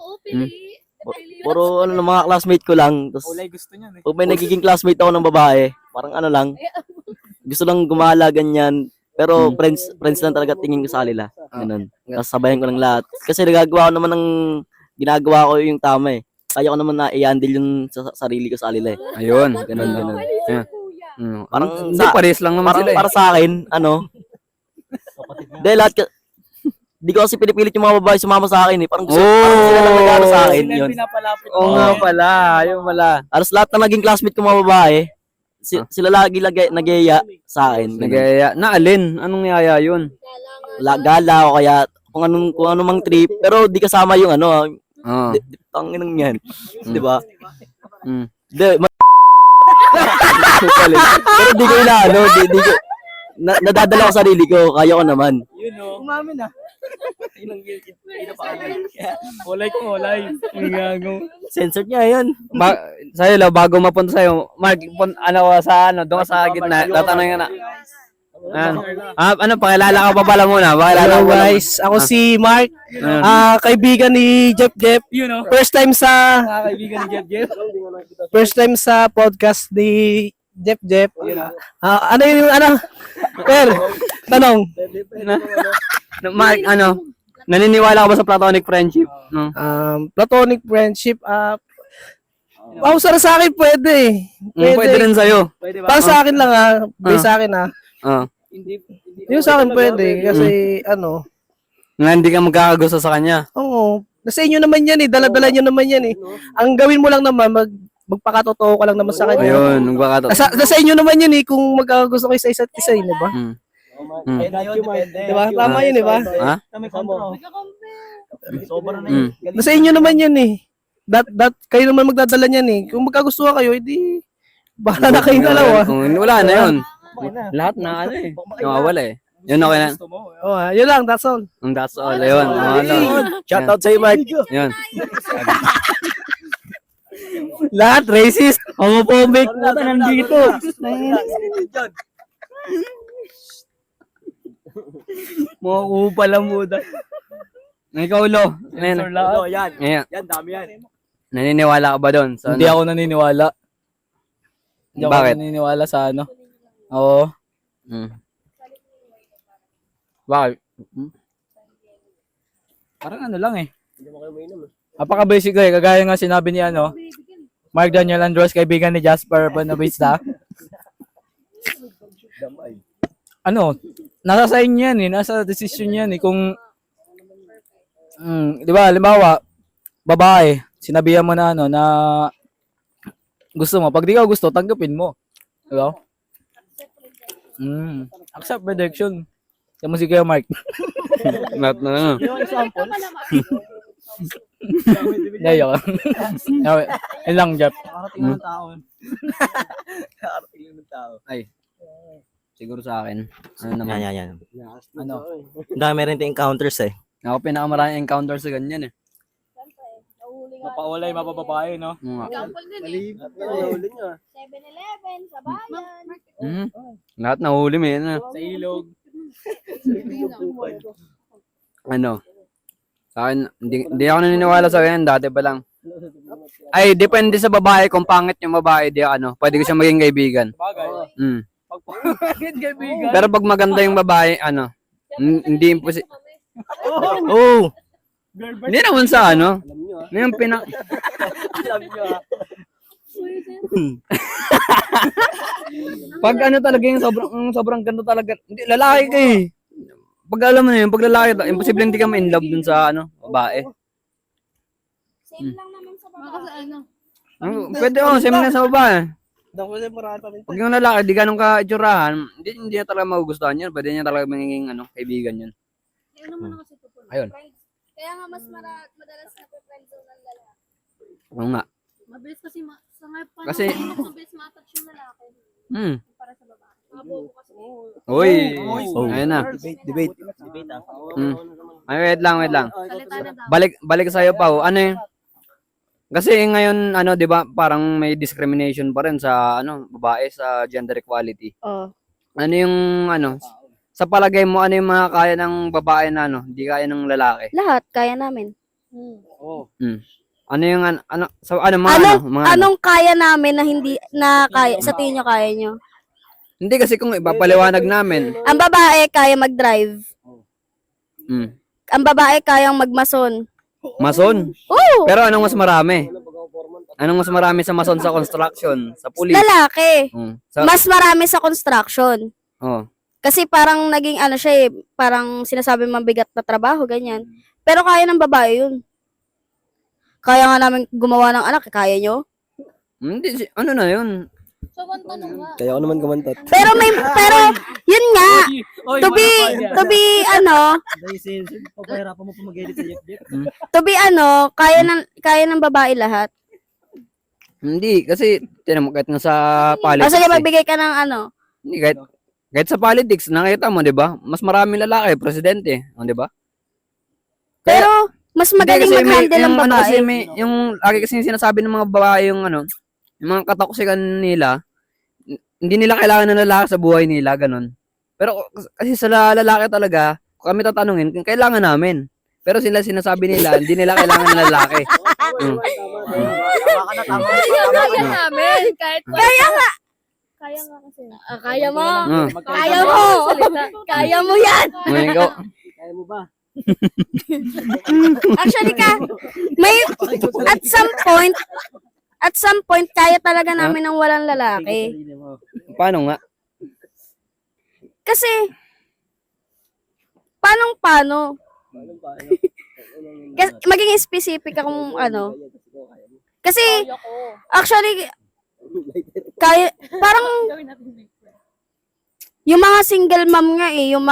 Puro ano ng mga classmate ko lang. Tapos Kulay gusto niyan eh. pag may nagiging classmate ako ng babae, parang ano lang, gusto lang gumala ganyan. Pero friends lang talaga tingin ko sa kanila. Ganun. Tapos sabayan ko lang lahat. Kasi ginagawa ko yung tama eh. Kaya ko naman na i-handle yung sarili ko sa kanila eh. Ayun. Ganun. Parang Parang hindi, pares lang naman Parang sila eh. para sa akin, dahil lahat di ko kasi pinipilit yung mga babae sumama sa akin eh. Parang parang sila lang nag-ano sa akin. Yun. Pinapalapit Oo nga pala. Ayun pala. Alas lahat na naging classmate ko mga babae, sila lagi nag-eya sa akin. Ganun. Nagaya. Na alin? Anong niyaya yun? Gala o kaya kung anong mang trip. Pero di kasama yung ano, Oo. tanginang yan. Di ba? Mm. Di, pero di ko inaano, di ko, nadadala ko sa sarili ko, kaya ko naman. Yun o. Umamin ah. Kulay ko, kulay. Ang gago. Censored niya yun. Sa'yo, Lo, bago mapunta sa'yo, Mark, ano ka sa ano, doon ka sa gitna, tatanungin ka na. Ano, pakilala ka pa pala muna. Pakilala Hello ka pala. guys, ako si Mark, Ah. kaibigan ni Jeff. Yun o. First time sa Kaibigan ni Jeff. podcast ni Jeff. Ano yung Per, tanong. Mark, ano, naniniwala ka ba sa platonic friendship? No? Platonic friendship, sa akin pwede. Pwede rin sa'yo. Para sa akin lang sa akin Ah. Yung sa akin pwede kasi Nga hindi ka magkakagusto sa kanya. nasa inyo naman yan dala-dala nyo naman yan Ang gawin mo lang naman magpakatotoo ka lang naman sa kanya. Ayun, nagbakato. Nasa inyo naman yan kung magkakagusto kayo sa isa't isa, di ba? Di ba? Tama yun, di ba? Ha? Nasa inyo naman yan kayo naman magdadala niyan Kung magkagustuhan kayo, edi bahala na kayong dalawa. Kung wala na yun. Lahat na ano eh. Nawawala eh. Yun okay na. Yun lang, that's all. That's all. Ayun. Shoutout sa'yo, Mark. Yun. Lahat racist, homophobic, nandito. Mga kupal lang muda. Ikaw, Lo. Ngayon. Yan, dami yan. Naniniwala ka ba doon? So, Hindi ako naniniwala. Hindi ako Bakit? naniniwala sa ano. Oo. Bakit? Parang ano lang eh. Napaka-basic kagaya nga sinabi ni Mark Daniel Andros, kaibigan ni Jasper Bonavista. Nasa sa inyo yan nasa decision yan kung di ba, halimbawa, babae, sinabihan mo na na gusto mo. Pag di ka gusto, tanggapin mo. Di ba? Accept rejection. Sa musika yung Mark. Lahat na lang. Yayo ka. Yun lang, Jeff. Ay. Siguro sa akin. Ano naman? Yan. Ano? Dami rin encounters eh. Ako pinakamaraming encounter sa ganyan eh. Mapaulay, mapababae, no? Oo nga. Example din eh. Malibat na nahuli niya. 7-Eleven, sa bayan. Mhm. Lahat nahuli mo yun. Sa ilog. Ano? Sa akin, hindi ako naniniwala sa ganyan. Dati pa lang. Ay, depende sa babae. Kung pangit yung babae, di ano, pwede ko siya maging kaibigan. Bagay. Mm. Pagpangit kaibigan. Pero pag maganda yung babae, ano, hindi imposible. Oh! Hindi naman sa ano. Alam niyo ah. Ano yung Alam niyo ah. Pag ano talaga yung sobrang ganda talaga. Hindi, lalaki ka eh. Pag alam mo na yun, pag lalaki, imposible hindi ka ma-in love dun sa ano, babae. Same lang naman sa Baka sa ano. Pwede same na sa babae. Dako sa marami pa rin. Pag yung lalaki, di ganun ka itsurahan, hindi niya talaga magugustuhan yun. Pwede niya talaga magiging ano, kaibigan yun. Ano mo na kasi ito po? Ayun. Kaya nga mas madalas na friendzone ng lalaki. Oo nga. Mabilis kasi sa ngayon pa Kasi- mabilis matouch yung lalaki para sa babae. Mga bobo kasi. Uy! Oh. Ayun na. Debate. Debate ah. Ay, wait lang. Salita na daw. Balik sa'yo pa. Ano eh? Kasi ngayon, ano, di ba, parang may discrimination pa rin sa, ano, babae sa gender equality. Oh. Ano yung, ano, sa palagay mo, ano yung mga kaya ng babae na, ano, hindi kaya ng lalaki? Lahat, kaya namin. Ano yung, ano, sa, ano, mga, Ano? mga, Anong kaya namin na hindi, na kaya, sa tingin nyo kaya nyo? Hindi kasi kung ipapaliwanag namin. Ang babae kaya mag-drive. Mm. Ang babae kayang magmason. Mason. Oo! Pero anong mas marami? Anong mas marami sa mason sa construction? Sa pulis? Lalaki. Sa, Mas marami sa construction. oh. Kasi parang naging ano siya eh, parang sinasabi mabigat na trabaho, ganyan. Pero kaya ng babae yun. Kaya nga namin gumawa ng anak, kaya nyo? Hindi, ano na yun? So, kung tanong nga. Kaya ako naman kumantot. Pero yun nga, to be, ano, Dahil sin, papahirapan mo pa mag-edit sa Jeff. to be ano, kaya ng babae lahat. Hindi, kasi, tinan mo, kahit nga sa O politics, sige, magbigay ka ng ano. hindi, kahit sa politics, nakita mo, di ba? Mas maraming lalaki, presidente, di ba? Pero, mas magaling Hindi, kasi mag-handle ang yung, ano, babae. kasi yung, lagi kasi yung sinasabi ng mga babae, yung ano, yung mga katoksikan nila, hindi nila kailangan ng lalaki sa buhay nila, ganun. Pero kasi sa lalaki talaga, kung kami tatanungin, kailangan namin. Pero sila sinasabi nila, hindi nila kailangan ng lalaki. Kaya namin. Kahit Kaya nga. Kaya nga kasi. Kaya mo. Mm. Kaya mo. Kaya mo yan. Ngayon, ikaw, Kaya mo ba? Actually may at some point kaya talaga namin ng walang lalaki. paano nga? Kasi paano? Kasi maging specific akong ano. Kasi actually kaya parang yung mga single mom nga eh, yung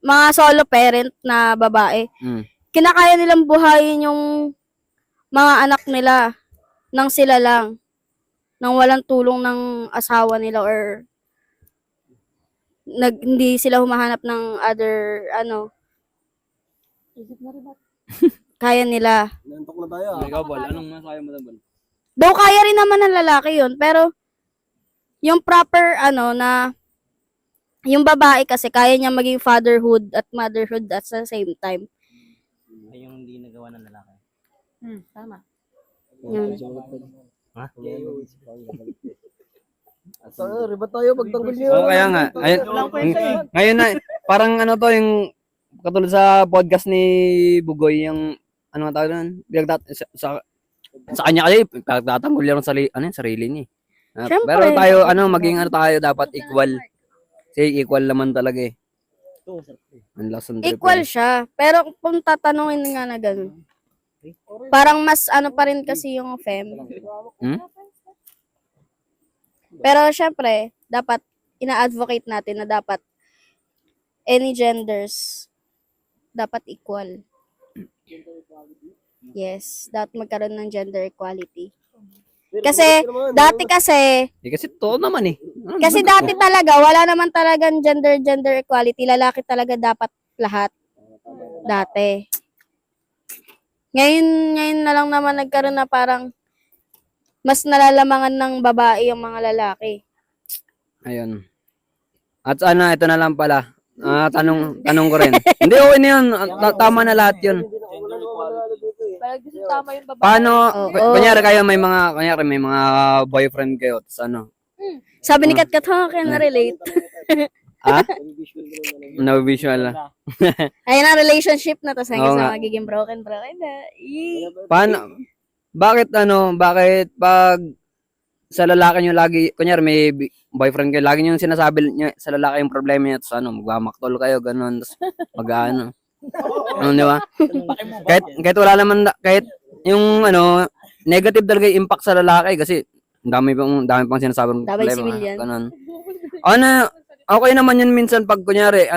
mga solo parent na babae. Mm. Kinakaya nilang buhayin yung mga anak nila nang sila lang, nang walang tulong ng asawa nila or hindi sila humahanap ng other ano. Kaya nila. Nantok na tayo ah. Ikaw, Bol, anong masayo mo doon? Though kaya rin naman ng lalaki yun, pero yung proper ano na yung babae kasi kaya niya maging fatherhood at motherhood at the same time. Ay, yung hindi nagawa ng lalaki. Tama. Yun. Ha? So, riba tayo pagtanggol niyo. Oo, kaya nga. Ngayon na, parang ano to, yung katulad sa podcast ni Bugoy, yung ano nga tawag doon? Sa kanya kasi, pagtatanggol yan ang sarili niya. Siyempre. Pero tayo, maging tayo dapat equal. Kasi equal naman talaga eh. Ang lesson trip Equal eh. siya, pero kung tatanungin nga na gano'n, parang mas ano pa rin kasi yung fem. Hmm? Pero syempre, dapat ina-advocate natin na dapat any genders dapat equal. Yes, dapat magkaroon ng gender equality. Kasi dati kasi Kasi totoo naman eh. kasi dati talaga wala naman talagang gender equality. Lalaki talaga dapat lahat. Dati. Ngayon na lang naman nagkaroon na parang mas nalalamangan ng babae yung mga lalaki. Ayun. At sana, ito na lang pala. Tanong ko rin. Hindi, okay na yun. Tama na lahat yun. Parang gusto tama yung babae. Paano, Oo. kunyari kayo may mga boyfriend kayo, tapos ano? Sabi ni Katkat, can na-relate. Ah? No visual na. Ayun ang relationship na, tapos Oo hanggang nga. sa magiging broken na. Yee. Paano, bakit pag sa lalaki nyo lagi, kunyari may boyfriend kayo, lagi nyo sinasabi nyo, sa lalaki yung problema niya, tapos magmamaktol kayo, ganun, tapos mag-ano. Di ba? Kahit wala naman, kahit yung negative talaga yung impact sa lalaki kasi dami pang sinasabi ng Damay problema. civilian. Ganun. Okay naman yun minsan pag kunyari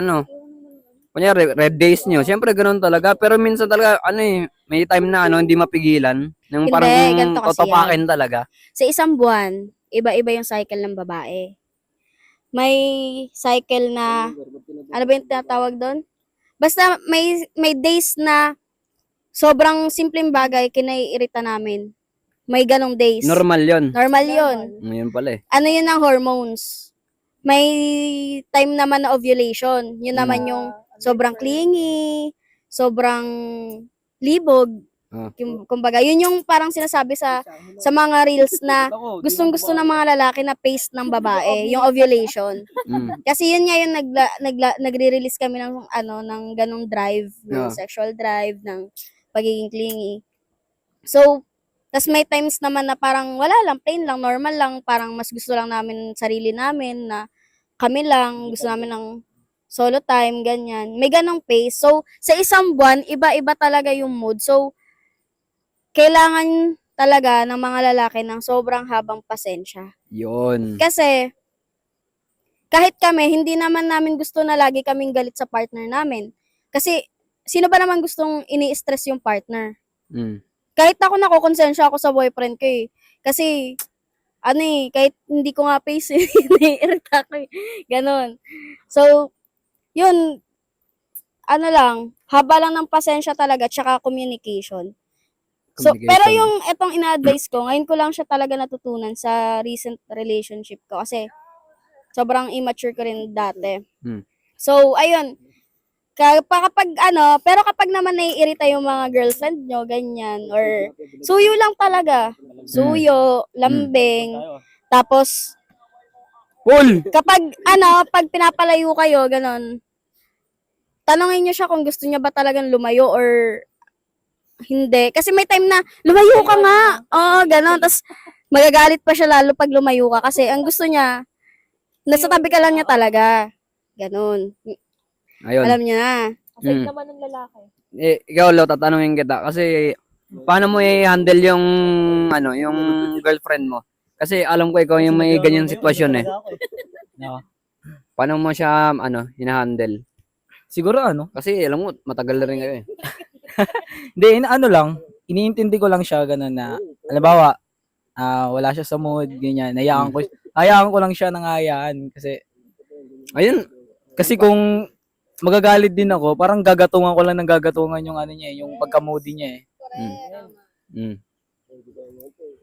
red days nyo. Siyempre ganun talaga. Pero minsan talaga, may time na hindi mapigilan. Yung Hindi, parang ganito kasi totopakin talaga. Sa isang buwan, iba-iba yung cycle ng babae. May cycle na, ano ba yung tinatawag doon? Basta may days na sobrang simpleng bagay kinaiirita namin. May ganong days. Normal yun. Normal yun. Yun pala eh. Ano yun ang hormones? May time naman na ovulation. Yun naman yung sobrang clingy, sobrang libog. Kumbaga, yun yung parang sinasabi sa mga reels na gustong-gusto ng mga lalaki na pace ng babae, yung ovulation. Kasi yun nga yung nagre-release kami ng ng ganong drive, ng sexual drive, ng pagiging clingy. So, tas may times naman na parang wala lang, plain lang, normal lang, parang mas gusto lang namin sarili namin na kami lang, gusto namin ng solo time, ganyan. May ganong pace. So, sa isang buwan, iba-iba talaga yung mood. So, kailangan talaga ng mga lalaki ng sobrang habang pasensya. Yun. Kasi, kahit kami, hindi naman namin gusto na lagi kaming galit sa partner namin. Kasi, sino ba naman gustong ini-stress yung partner? Kahit ako nakukonsensya ako sa boyfriend ko eh. Kasi, kahit hindi ko nga face eh, naiirita ko eh. Ganon. So, yun, haba lang ng pasensya talaga, tsaka communication. So, pero yung etong ina-advise ko, ngayon ko lang siya talaga natutunan sa recent relationship ko kasi sobrang immature ko rin dati. So, ayun. Pero kapag naman naiirita yung mga girlfriend nyo, ganyan, or suyo lang talaga. Suyo, lambing, tapos, kapag pag pinapalayo kayo, ganon, tanongin nyo siya kung gusto niya ba talagang lumayo or hindi. Kasi may time na, lumayo ka nga. Oo, ganon. Tapos, magagalit pa siya lalo pag lumayo ka. Kasi, ang gusto niya, nasa tabi ka lang niya talaga. Ganon. Ayun. Alam niya na. Kasi naman ng lalaki. Ikaw, Lo, tatanungin kita. Kasi, paano mo i-handle yung girlfriend mo? Kasi alam ko ikaw yung may ganyan sitwasyon eh. Paano mo siya, hina-handle? Siguro Kasi alam mo, matagal na rin kayo eh. Hindi, lang, iniintindi ko lang siya ganun na, halimbawa, wala siya sa mood, ganyan, hayaan ko lang siya ng hayaan Ayun. kasi kung magagalit din ako, parang gagatungan ko lang ng gagatungan yung niya, yung pagka-moody niya eh.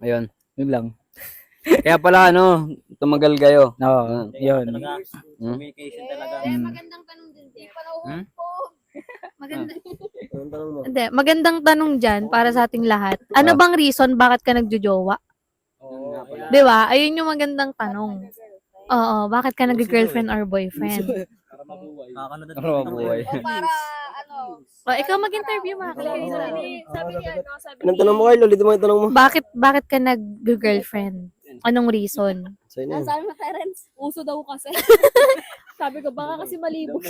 Ayun. Yun lang. Kaya pala, tumagal kayo. Oo, yun. Communication talaga. Magandang tanong din. Magandang tanong dyan para sa ating lahat. Ano bang reason bakit ka nagjojowa? Di ba? Ayun yung magandang tanong. Oo, bakit ka nag-girlfriend or boyfriend? Para mabuhay. O, ikaw mag-interview, Sabi niya, Anong tanong mo, Carlo? Ulit mo yung tanong mo. Bakit ka nag-girlfriend? Anong reason? Sa'yo na. Sabi mo, Terence? uso daw kasi. Sabi ko, baka kasi malibog.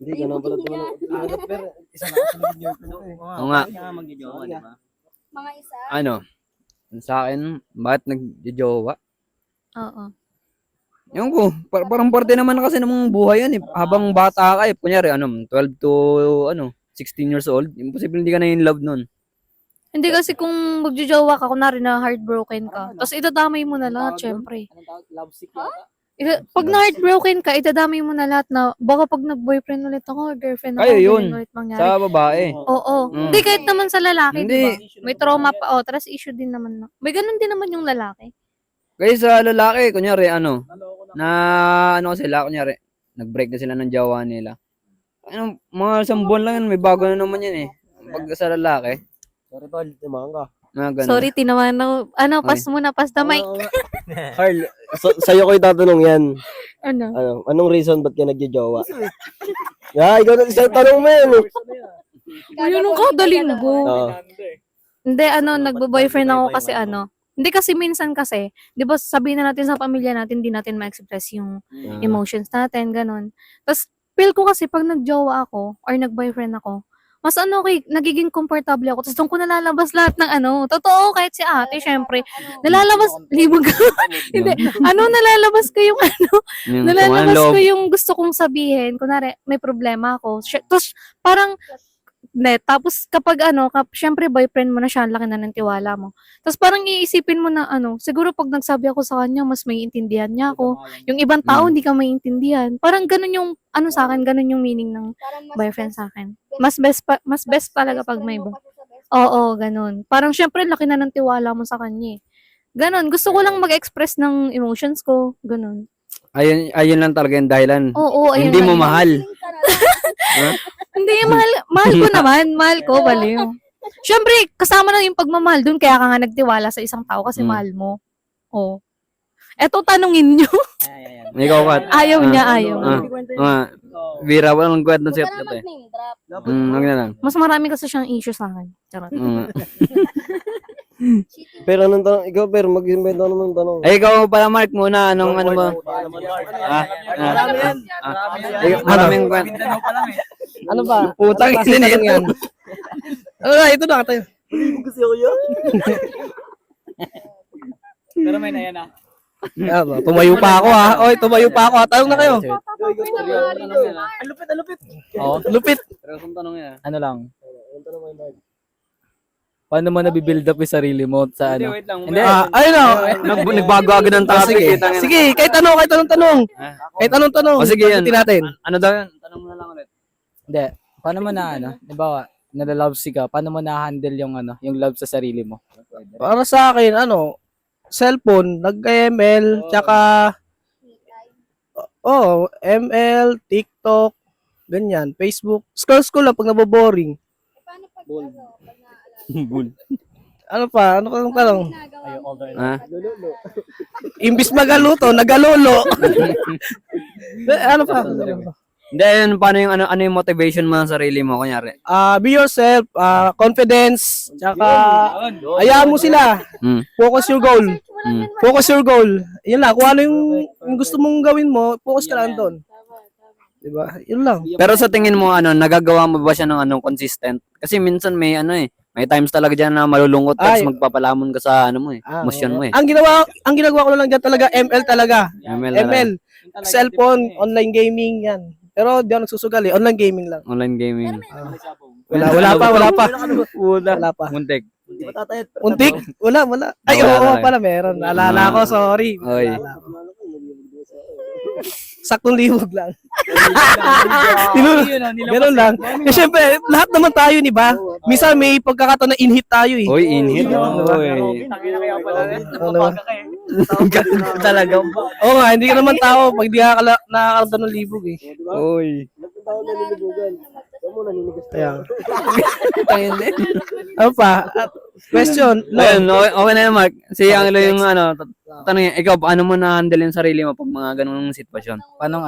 Hindi ka naman pala tumanong. Pero, isa na kasi nag-girlfriend ko eh. Oo nga. Magjojowa, di ba? Mga isa? Sa akin, bakit nagjojowa? Oo. Yung ko, parang parte naman kasi ng mga buhay yan eh. Habang bata ka eh, kunyari 12 to 16 years old, imposible hindi ka na in love nun. Hindi kasi kung magjojowa ka, kunwari na heartbroken ka, tapos idadamay mo na lahat, syempre. Love sick yata? Pag na-heartbroken ka, idadamay mo na lahat na baka pag nag-boyfriend ulit ako or girlfriend ako, Kayo yun. ganyan ulit mangyari. Sa babae. Oo. Mm. Hindi, kahit naman sa lalaki, Hindi. di ba? May trauma pa. Oh, trust issue din naman. May ganun din naman yung lalaki. Kaya sa lalaki, kunyari, sila, kunyari, nag-break na sila ng jowa nila. Mga 1 buwan lang yan, may bago na naman yan eh. Pag sa lalaki, Sorry, tol. Timahan ka. ganun. Sorry, tinawanan ako. Pass muna, pass the mic. Carl, sa'yo ko itatanong yan. Ano? Anong reason ba't ka nagjojowa? Ikaw na isang tanong mo yan. Ayun ka, dalinggo. Oo. Hindi, nagbo-boyfriend ako kasi hindi kasi minsan kasi, di ba sabihin na natin sa pamilya natin, hindi natin ma-express yung emotions natin, ganun. Tapos, feel ko kasi pag nagjowa ako or nag-boyfriend ako, mas nagiging komportable ako. Tapos doon ko nalalabas lahat ng totoo, kahit si ate, syempre, nalalabas, libog ka. Hindi, nalalabas ko yung Yung nalalabas tumalog. ko yung gusto kong sabihin. Kunwari, may problema ako. Tapos, parang, tapos kapag syempre boyfriend mo na siya, ang laki na ng tiwala mo. Tapos parang iisipin mo na siguro pag nagsabi ako sa kanya, mas maiintindihan niya ako. Yung ibang tao, hindi ka maiintindihan. Parang ganun yung, sa akin, ganun yung meaning ng boyfriend sa akin. Mas best talaga pag may Oo, ganun. Parang syempre, laki na ng tiwala mo sa kanya eh. Ganun. Gusto ko lang mag-express ng emotions ko. Ganun. Ayun lang talaga yung dahilan. Oo, ayun Hindi lang mo yun. mahal. Hindi, mahal ko naman. Mahal ko, baliw. Syempre, kasama na yung pagmamahal dun, kaya ka nga nagtiwala sa isang tao kasi mahal mo. Oo. Eto, tanungin nyo. Ikaw, Kat. Ayaw niya, ayaw. Bira, walang kwento ng Huwag siyat ka na kat eh. mag-name drop. Wag na lang. Mas marami kasi siyang issue sa akin. Charot. Pero anong tanong? Ikaw, pero mag-invento naman ng tanong. Ay, ikaw pala, Mark, muna. Ano ba? Maraming kwento. Ano ba? Putang ina yan. Ito na tayo. Pero may na yan tumayo pa ako Oy, tumayo pa ako Tanong na kayo. Lupit. Oo, lupit. Pero kung tanong yan. Ano lang? Paano mo nabibuild up yung sarili mo sa Hindi, ano? wait lang. Hindi. Ayun o. Nagbago agad ng topic. Sige. eh, tangina. Sige, kahit anong tanong. Kahit anong tanong. O, sige, yan. Sagutin natin. Ano daw yan? Tanong mo na lang ulit. Hindi. Paano mo na Diba, nala-love sick ka, paano mo na-handle yung love sa sarili mo? Para sa akin, cellphone, nag-ML, tsaka, ML, TikTok, ganyan, Facebook. Scroll lang pag naboboring. Paano pag Ano pa? Ano kang tanong? Ha? Imbis magaluto, nagalolo. Ano pa? Hindi, yun, paano yung, ano yung motivation mo sa sarili mo, kunyari? Be yourself, confidence, tsaka, hayaan mo sila. Focus your goal. Focus your goal. Yun lang, kung ano yung gusto mong gawin mo, focus ka lang doon. Diba? Yun lang. Pero sa tingin mo, nagagawa mo ba siya ng consistent? Kasi minsan may may times talaga dyan na malulungkot ka Ay. tapos magpapalamon ka sa emosyon mo eh. Ang ginagawa ko lang dyan talaga, ML talaga. ML na lang. ML. Cellphone, online gaming, yan. Pero di ako nagsusugal eh. Online gaming lang. Online gaming. Wala pa. Wala pa. Muntik. Untik? Wala. Ay, Wala oo, talaga. pala meron. Naalala ko, sorry. Oy. Naalala ko. Saktong libog lang. Ganun lang. Eh, syempre, lahat naman tayo, di ba? Minsan may pagkakataon na in-hit tayo eh. Oy, inhit. Oy. Ano ba? Talaga. Oo nga, hindi ka naman tao pag di ka nakakaramdam ng libog eh. Oy. Kaya. Ano pa? Question. Ayun, okay na yun, Mark. Si Angelo yung tanong ikaw, paano mo na-handle yung sarili mo pag mga ganung sitwasyon? Paano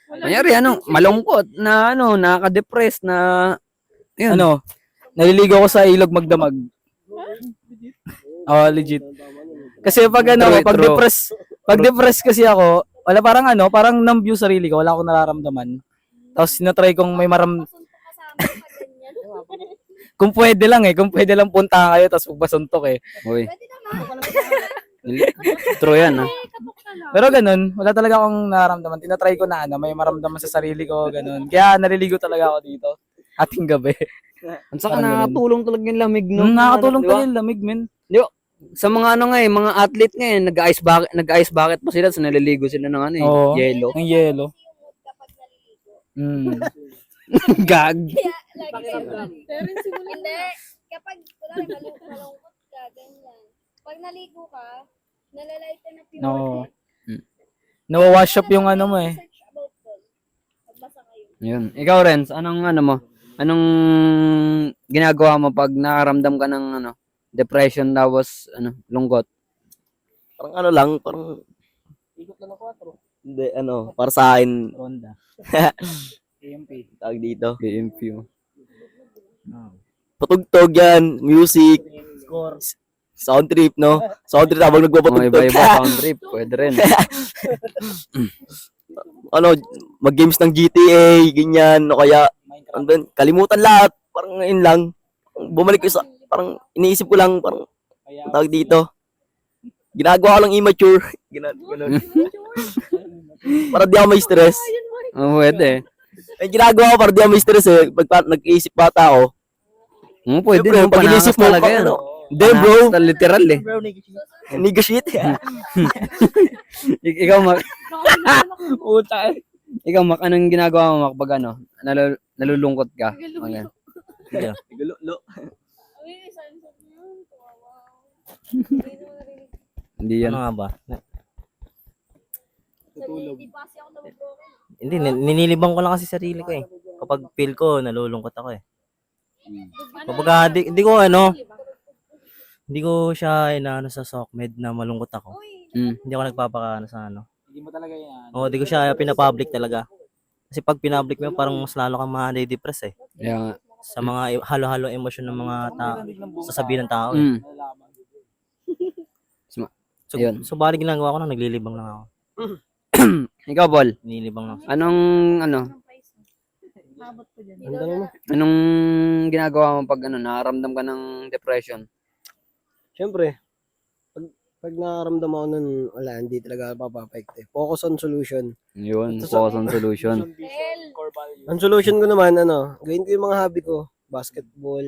Kunyari, malungkot, nakaka-depress, yun. Naliligo ko sa ilog magdamag. Legit. Kasi pag True, pag true. depress kasi ako, wala parang numb yung sarili ko, wala akong nararamdaman. Tapos sinatry kong may kung pwede lang puntahan kayo tapos magpasuntok eh. Uy. True yan, ha? Pero ganun, wala talaga akong nararamdaman. Tinatry ko na may maramdaman sa sarili ko, ganun. Kaya naliligo talaga ako dito. Ating gabi. Ang saka Parang nakakatulong talaga yung lamig, no? Nakakatulong Di ba? talaga yung lamig, men. sa mga ano nga mga athlete ngayon, nag-ice bucket pa sila, so naliligo sila ng ano Oo. yellow. Ng yelo. Kapag naliligo. Gag. Kaya, lagi kayo Hindi. Kapag, kunwari, malungkot ka, ganyan. Pag naligo ka, nalalay ka na pure. No. Nawawash up yung ano mo eh. Search about doon. Magbasa kayo. Yun. Ikaw, Renz, anong ano mo? Anong ginagawa mo pag nakaramdam ka ng ano, depression tapos ano, lungkot? Parang ano lang, parang hindi, ano, para sa akin, Ronda. AMP. tawag dito. PMP mo. Patugtog yan, music, sound trip, no? Sound trip habang Mga nagpapatugtog. iba-iba sound trip, pwede rin. Ano, mag-games ng GTA, ganyan, o kaya, ano ba yun, kalimutan lahat, parang ngayon lang, bumalik ko sa, parang iniisip ko lang, parang, ang tawag dito, ginagawa ko lang immature, ganun. Para di ako may stress. Oh, pwede. Ay, ginagawa ko para di ako may stress eh, pag nag-iisip bata ako. Pwede Siyempre, naman, pag panakas inisip mo, talaga yan. ano, hindi bro, Panakas na literal eh. nigga shit. Ikaw, Mac. Ikaw, Mac, anong ginagawa mo, Mac, pag ano, nalulungkot ka? Okay. Hindi yan. Ano nga ba? Hindi pa kasi ako nabubroken. Hindi, ninilibang ko lang kasi sarili ko eh. Kapag feel ko, nalulungkot ako eh. Kapag hindi ko siya inaano sa SOCMED na malungkot ako. Hindi ako nagpapakaano sa ano. Hindi mo talaga yan. Oo, di ko siya pinapublic talaga. Kasi pag pinapublic mo, parang mas lalo kang ma-depress eh. Kaya nga. Sa mga halo-halo emosyon ng mga sasabihin ng tao eh. So, Ayun. so bali ginagawa ko na, naglilibang lang ako. Ikaw, Paul, Nilibang lang. anong anong ginagawa mo pag ano, nakaramdam ka ng depression? Siyempre, pag nakaramdam ako nun, wala, hindi talaga papapekte. Focus on solution. Yun, focus on solution. Ang solution ko naman, gawin ko yung mga hobby ko. Basketball,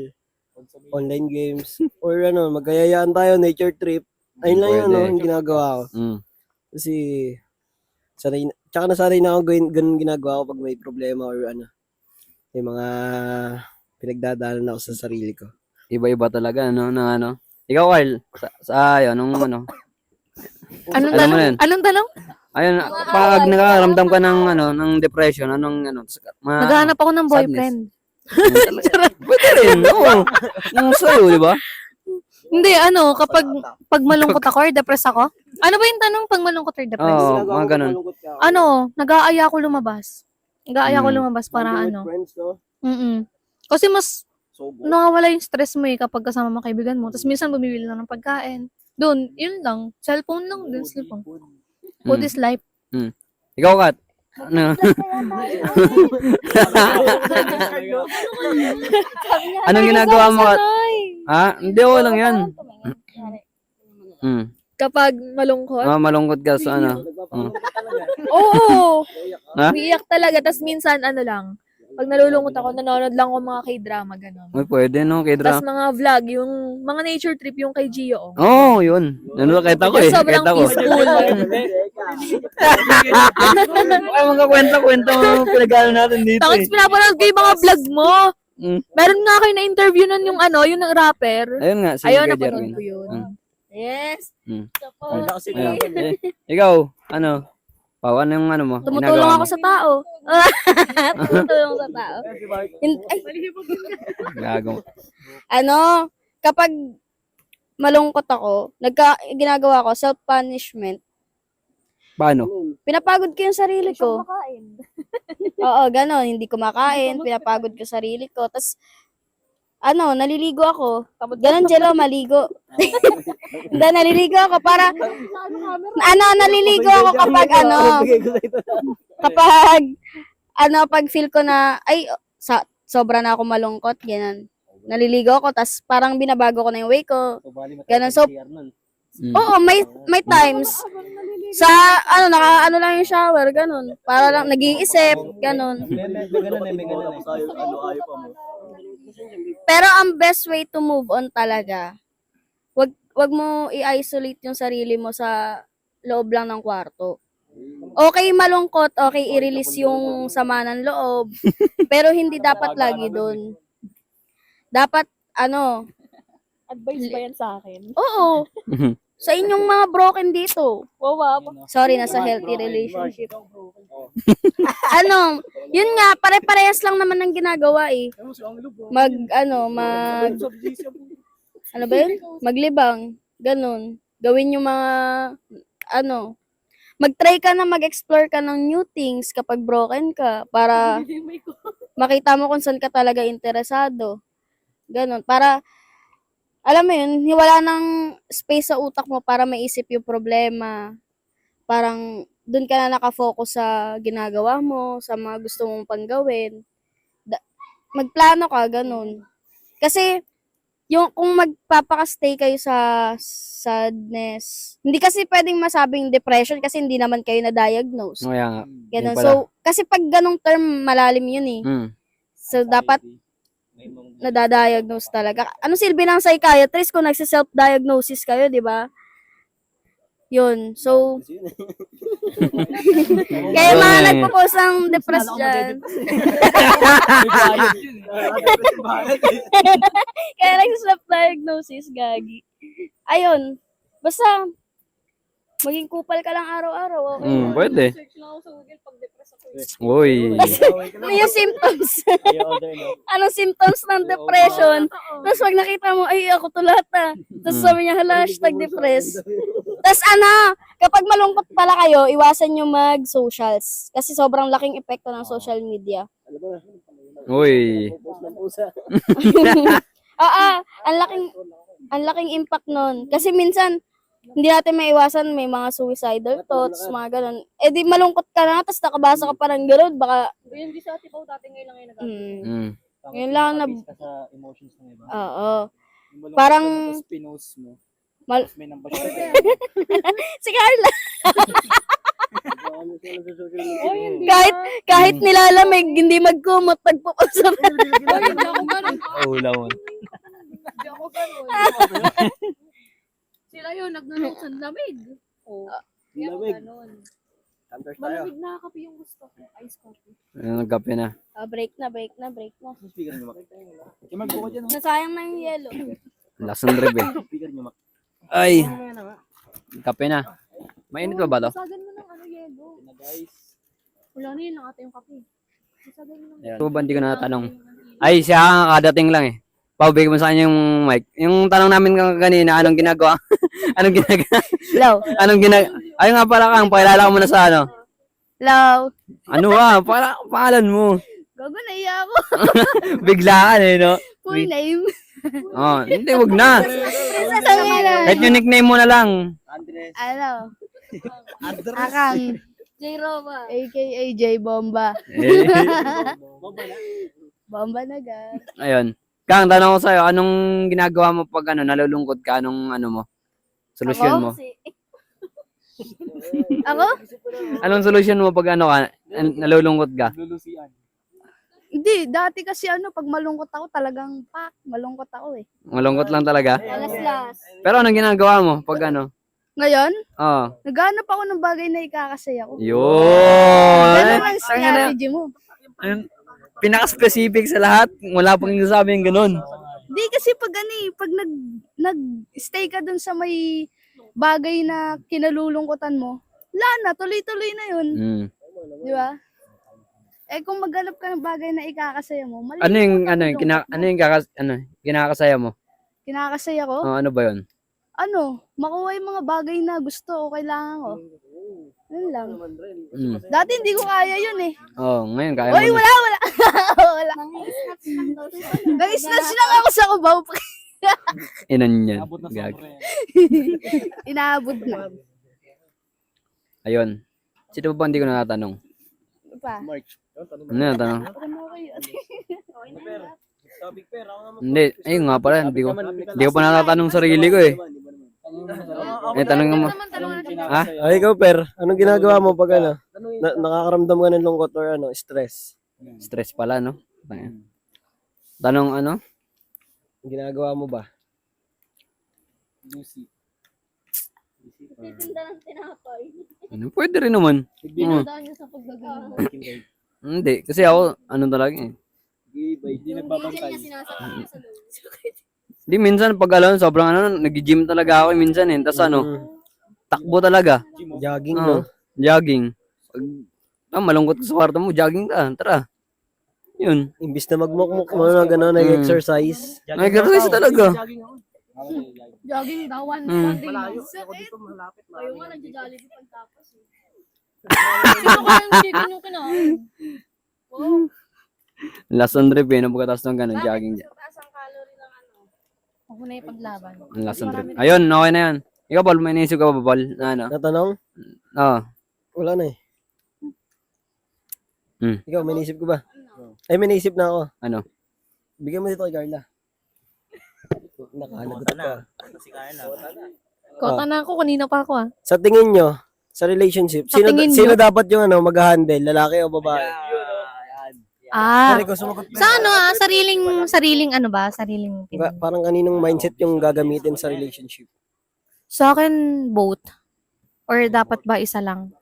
online games, or magkayayaan tayo, nature trip. Ayun lang yun, Pwede. yung ginagawa ko. Kasi, tsaka nasanay na ako ganun ginagawa ko pag may problema or may mga pinagdadaanan ako sa sarili ko. Iba-iba talaga, no, na ano. Ikaw, Carl, anong ano? Anong Alam mo tanong? na yun? Anong tanong? Ayun, pag nakaramdam ka ng ng depression, anong Naghahanap ako ng boyfriend. Pwede rin, oo. Yung sa'yo, di ba? Hindi, kapag malungkot ako or depressed ako. Ano ba yung tanong pag malungkot or depressed? Oo, mga ganun. Nag-aaya ako lumabas. Nag-aaya ako lumabas para Friends, no? Kasi mas nakawala yung stress mo kapag kasama mga kaibigan mo. Tapos minsan bumibili lang ng pagkain. Doon, yun lang. Cellphone lang din. Cellphone. Food is life. Ikaw, Kat? Ano? Anong ginagawa mo, Kat? Ha? Hindi, lang yan. Kapag malungkot, Malungkot ka sa ano? oo, Ha? umiiyak talaga. Tapos minsan, pag nalulungkot ako, nanonood lang ako mga K-drama, gano'n. Uy, pwede, no? Kay Tapos Dra. mga vlog, yung mga nature trip, yung kay Gio. Oo, yun. Nakita ko eh. Sobrang Nakita ko. peaceful. Ay, mga kwento mo pinag-aaral natin dito Tapos eh. pinapanood ko yung mga vlog mo. Mm. Meron nga kayo na-interview nun yung yung ng rapper. Ayun nga, si Ayun, Kuya napanood Jerwin. ko yun. Yes. Ayun. Ikaw, Pao, ano yung ano mo? Tumutulong Ginagawa ako mo? sa tao. Tumutulong sa tao. Ay, Gago. Kapag malungkot ako, ginagawa ko, self-punishment. Paano? Pinapagod ko yung sarili ko. Oo, gano'n. Hindi kumakain. Pinapagod ko sarili ko. Tapos, naliligo ako. Ganon, Jello, maligo. Hindi, naliligo ako para, naliligo ako kapag, pag feel ko na, sobra na ako malungkot, ganun. Naliligo ako, tas parang binabago ko na yung way ko. Ganun, so, oo, may times, lang yung shower, ganun. Para lang, nag-iisip, ganun. Pero ang best way to move on talaga, wag wag mo i-isolate yung sarili mo sa loob lang ng kwarto. Okay malungkot, okay i-release yung sama ng loob, pero hindi dapat lagi doon. Dapat Advice ba yan sa akin? oo, sa inyong mga broken dito. Wow. Sorry, nasa healthy relationship. Yun nga, pare-parehas lang naman ng ginagawa eh. Ano ba yun? Maglibang. Ganun. Gawin yung mga, mag-try ka na mag-explore ka ng new things kapag broken ka para makita mo kung saan ka talaga interesado. Ganun. Para, alam mo yun, wala ng space sa utak mo para maisip yung problema. Parang, dun ka na nakafocus sa ginagawa mo, sa mga gusto mong panggawin. Magplano ka, ganun. Kasi, kung magpapaka-stay kayo sa sadness, hindi kasi pwedeng masabing depression kasi hindi naman kayo na-diagnose. Kaya nga. Ganun. Yun pala. So, kasi pag ganong term, malalim yun eh. So, dapat nadadiagnose talaga. Ano silbi ng psychiatrist kung nagsiself-diagnosis kayo, di ba? Yun. So, kaya mga nagpo-post ng depressed dyan. Kaya nagsiself-diagnosis, gagi. Ayun. Basta, maging kupal ka lang araw-araw. Okay? Pwede. Search lang ako sa Google pag depressed ako. Uy. Ano yung symptoms? Anong symptoms ng depression? Tapos pag nakita mo, ay, ako to lahat ah. Tapos sabi niya, hala, #depressed. Tapos kapag malungkot pala kayo, iwasan nyo mag-socials. Kasi sobrang laking epekto ng social media. Uy. Ang laking impact nun. Kasi minsan, hindi natin maiwasan, may mga suicidal thoughts, mga ganun. Eh di malungkot ka na, tapos nakabasa ka pa ng ganun, baka, Yun, di sa tipaw dati ngayon lang ngayon ngayon lang na, sa emotions ng iba. oo. Parang, Pinost mo. Mal- May nambasya. si Carla, Oh, hindi kahit nilalamig, hindi magkumot, pagpupusap. Hindi ako ganun. Wala mo. Hindi ako ganun. Sila yun, nagnanood sa lamig. Oo. Hindi ako ganun. Malamig na kape yung gusto ko. Ice coffee. Nagkape na. Break na. Magbuka dyan. Nasayang na yung yelo. Lasang drip eh. Ay. Kape na. Mainit ba to? Sagan mo ng yelo. Wala na yun lang ata yung kape. Sagan mo ng Ito ba hindi ko natanong? Ay, siya ang kadating lang eh. Pabigay mo sa kanya yung mic. Yung tanong namin kanina, anong ginagawa? Hello. Ayun nga pala kang, pakilala ka muna sa ano. Hello. Ano pangalan mo? Gago na iya ako. Biglaan eh, no? Full name. Oh, hindi, wag na. Sasabihin na. Kahit yung nickname mo na lang. Ano? Akang. J. Roma. A.K.A. J. Bomba. Eh, Bomba na gan. ayun. Kang, tanong ko sa'yo, anong ginagawa mo pag nalulungkot ka? Anong mo? Solusyon mo? Ako? Anong solusyon mo pag nalulungkot ka? Lulusian. Hindi, dati kasi pag malungkot ako talagang malungkot ako eh. Malungkot lang talaga? Alas-las. Pero anong ginagawa mo pag Ngayon, Oo. naghanap ako ng bagay na ikakasaya ko. Yun! Ganun ang strategy mo. Ayun, pinaka-specific sa lahat. Wala pang nasabi yung ganun. Hindi kasi pag pag nag-stay ka dun sa may bagay na kinalulungkutan mo, wala na, tuloy-tuloy na yun. Di ba? Eh kung maghanap ka ng bagay na ikakasaya mo, mali. Ano yung kinakasaya mo? Kinakasaya ko? Oh, ano ba 'yon? Makuha yung mga bagay na gusto o kailangan ko. Yun lang. Mm. Dati hindi ko kaya yun eh. Oh, ngayon kaya Oy, mo. wala. Wala. Nag-snatch lang ako sa kubaw. Inan yan. Abot na Gag. sobra yan. Inaabot na. Ayun. Sino ba hindi ko natatanong? Pa. Ano yung tanong? Topic pair, ako naman. Hindi. Ayun nga pala. Hindi ko pa natatanong sarili ko eh. Tanong mo. Ha? Ay, ikaw, Per. Anong ginagawa mo pag nakakaramdam ka ng lungkot or stress? Stress pala, no? Tanong ano? Ginagawa mo ba? Titinda ng tinapay. Ano, pwede rin naman. Dinadaan niya sa paggagaling. Hindi, kasi ako, ano talaga eh. Yung kitchen niya sinasakit niya sa loob. Hindi, minsan pag alam, sobrang ano, nag-gym talaga ako minsan eh. Tapos ano, takbo talaga. Jogging, Oo, no? jogging. Pag malungkot ka sa kwarto mo, jogging ka. Tara. Yun. Imbis na magmukmuk mo na gano'n, nag-exercise. Nag-exercise talaga. Jogging daw, one Mm. day lang. Ako dito malapit. Kayo nga, nagja-jollibee pagtapos eh. Sino ko yung chicken yung kinain? Last on trip eh, pagkatapos ng gano'n, jogging. Taas ang calorie ng ano. Ako na yung paglaban. Ang last on trip. Ayun, okay na yan. Ikaw, Paul, may inisip ka pa, Paul? Na ano? Natanong? Oo. Wala na eh. Ikaw, may naisip ko ba? Ano? Ay, may naisip na ako. Ano? Bigyan mo dito kay Carla. Nakahalagot ka. Si Carla. Kota na ako, kanina pa ako ah. Sa tingin nyo, sa relationship, Sa tingin sino nyo? dapat yung ano, mag-handle? Lalaki o babae? Ah, Pero ikaw, sumagot na. sa ano sariling ano ba? Sariling Parang kaninong mindset yung gagamitin sa relationship? Sa akin, both. Or dapat ba isa lang?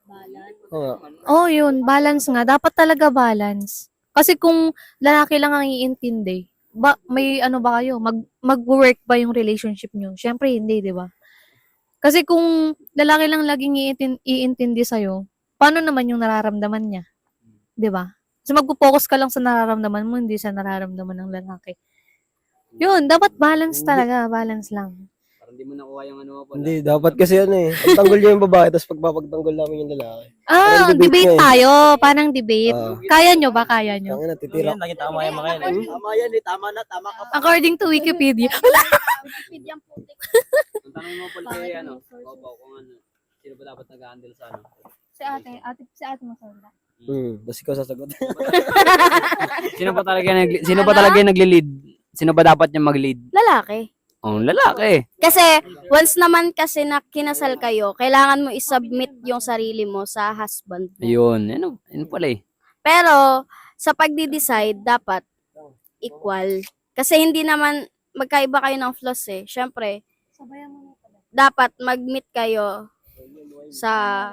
Oo nga. Oh, yun. Balance nga. Dapat talaga balance. Kasi kung lalaki lang ang iintindi, may ano ba kayo? Mag-work ba yung relationship nyo? Siyempre, hindi, di ba? Kasi kung lalaki lang laging iintindi sa'yo, paano naman yung nararamdaman niya? Di ba? Kasi magpo-focus ka lang sa nararamdaman mo, hindi sa nararamdaman ng lalaki. Yun, dapat balance talaga. Balance lang. Parang hindi mo nakuha yung ano mo, Paul. Hindi, dapat kasi ano eh. Pagtanggol niyo yung babae, tapos pagpapagtanggol namin yung lalaki. Ah, Parang debate debate nga eh. tayo. Parang debate. Kaya nyo ba? Kaya nyo? Tangin na, titira. Nakita mo yan mga yan. Tama yan eh, tama na, tama ka. According to Wikipedia. Wikipedia ang putik. Ang tanong mo, Paul, kay ano, kung ano, sino ba dapat nag-handle sa ano? Si ate masanda. Tapos ikaw sasagot. Sino ba talaga yung nagli-lead? Sino ba dapat yung mag-lead? Lalaki. Oh, lalaki. Kasi, once naman kasi na kinasal kayo, kailangan mo isubmit yung sarili mo sa husband mo. Ayun, yun pala eh. Pero, sa pagdi-decide, dapat equal. Kasi hindi naman, magkaiba kayo ng flaws eh. Siyempre, Sabayan mo na pala. dapat mag-meet kayo sa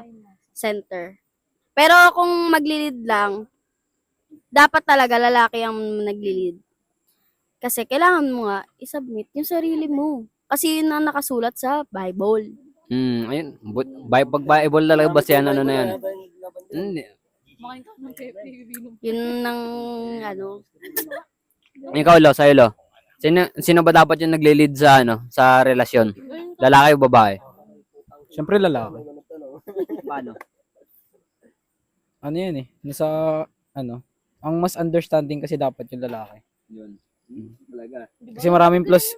center. Pero kung magli-lead lang, dapat talaga lalaki ang nagli-lead. Kasi kailangan mo nga isubmit yung sarili mo. Kasi yun ang nakasulat sa Bible. Ayun. Pag Bible talaga ba siya ano na yan? Hindi. Makain ka ng KFC. Yun ang ano. Ikaw, Lo, sa'yo, Lo. Sino ba dapat yung nagli-lead sa ano, sa relasyon? Lalaki o babae? Siyempre lalaki. Paano? Ano yan eh. Nasa, ano, ang mas understanding kasi dapat yung lalaki. Yun. Talaga. Kasi maraming plus.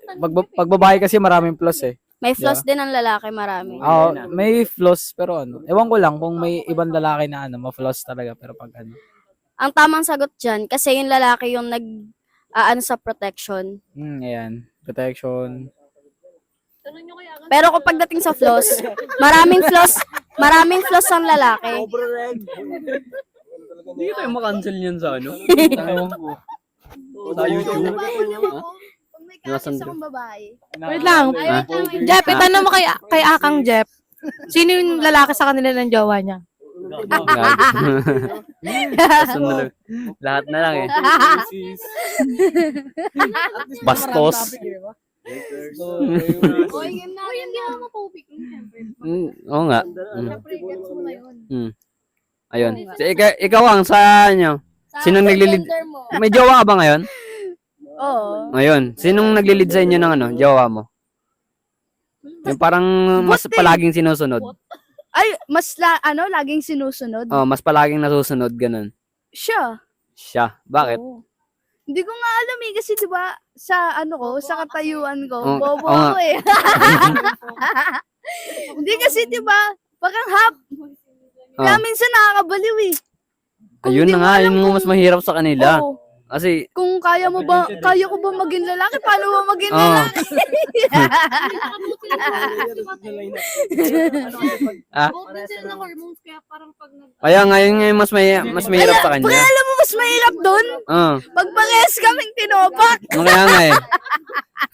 Pag babae kasi maraming plus eh. May flaws din ang lalaki, marami. May flaws pero ano. Ewan ko lang kung may ibang lalaki na ano, ma-flaws talaga pero pag ano. Ang tamang sagot dyan, kasi yung lalaki yung ano sa protection. Ayan. Protection. Tanong nyo kaya agad. Pero kung pagdating sa flaws, maraming flaws ang lalaki. Hindi tayo makancel yun sa ano? Ewan ko. Sa YouTube. Kung may Nasaan kalis akong babae. Wait lang. Jeff, itanong mo kay Akang Jeff. Sino yung lalaki sa kanila ng jowa niya? Lahat na lang eh. Bastos. Oy, yun na. Hindi ako mapupik. Siyempre. Oo nga. Siyempre, gets mo na yun. Ayun. Ikaw ang sa inyo. Sinong naglilid? Gender mo. May jowa ka ba ngayon? Oo. Ngayon. Sinong naglilid sa inyo ng ano, jowa mo? Yung parang mas palaging sinusunod. Ay, laging sinusunod. Oh, mas palaging nasusunod, ganun. Siya. Siya. Bakit? Oo. Hindi ko nga alam eh, kasi diba, sa ano ko, sa katayuan ko, Oo, bobo oo nga. ako eh. Hindi kasi diba, parang kaya minsan nakakabaliw eh. Kung Ayun di na mo nga, alam yun yung mas mahirap sa kanila. Oo. Kasi, Kung kaya ko ba maging lalaki, paano ba maging Oo. lalaki? Both din sila ng hormones, kaya parang pag kaya ngayon ngayon mas mahirap sa Kaya kanya. alam mo, mas mahirap doon. Oo. Pag parehas kaming tinopak. Kaya nga eh.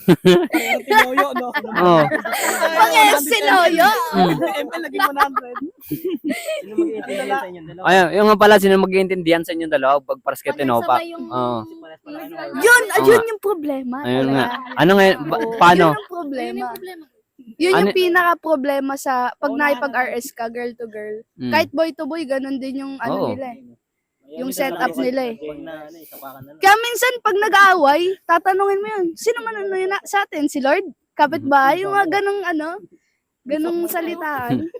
Parang tinoyo, no? Oo. Okay, sinoyo. ML lagi 100. Sino mag-iintindihan sa inyo dalawa? Ayun, yung nga pala, sino mag-iintindihan sa inyong dalawa pag parasketinoppa? Sabay yung... Oo. Yun, Oo yun nga. yung problema. Ayun nga. talaga. Ano nga, paano? Yun ang problema. Yun Ano- yung pinaka-problema sa pag nakipag-RS ka, girl to girl. Mm. Kahit boy to boy, ganun din yung ano Oo. nila eh. Yung setup nila eh. Pag na, isapakan na lang. Kaya minsan, pag nag-aaway, tatanungin mo yun, sino man ano yun sa atin? Si Lord? Kapitbahay? Yung mga ganong ano, ganong salitaan.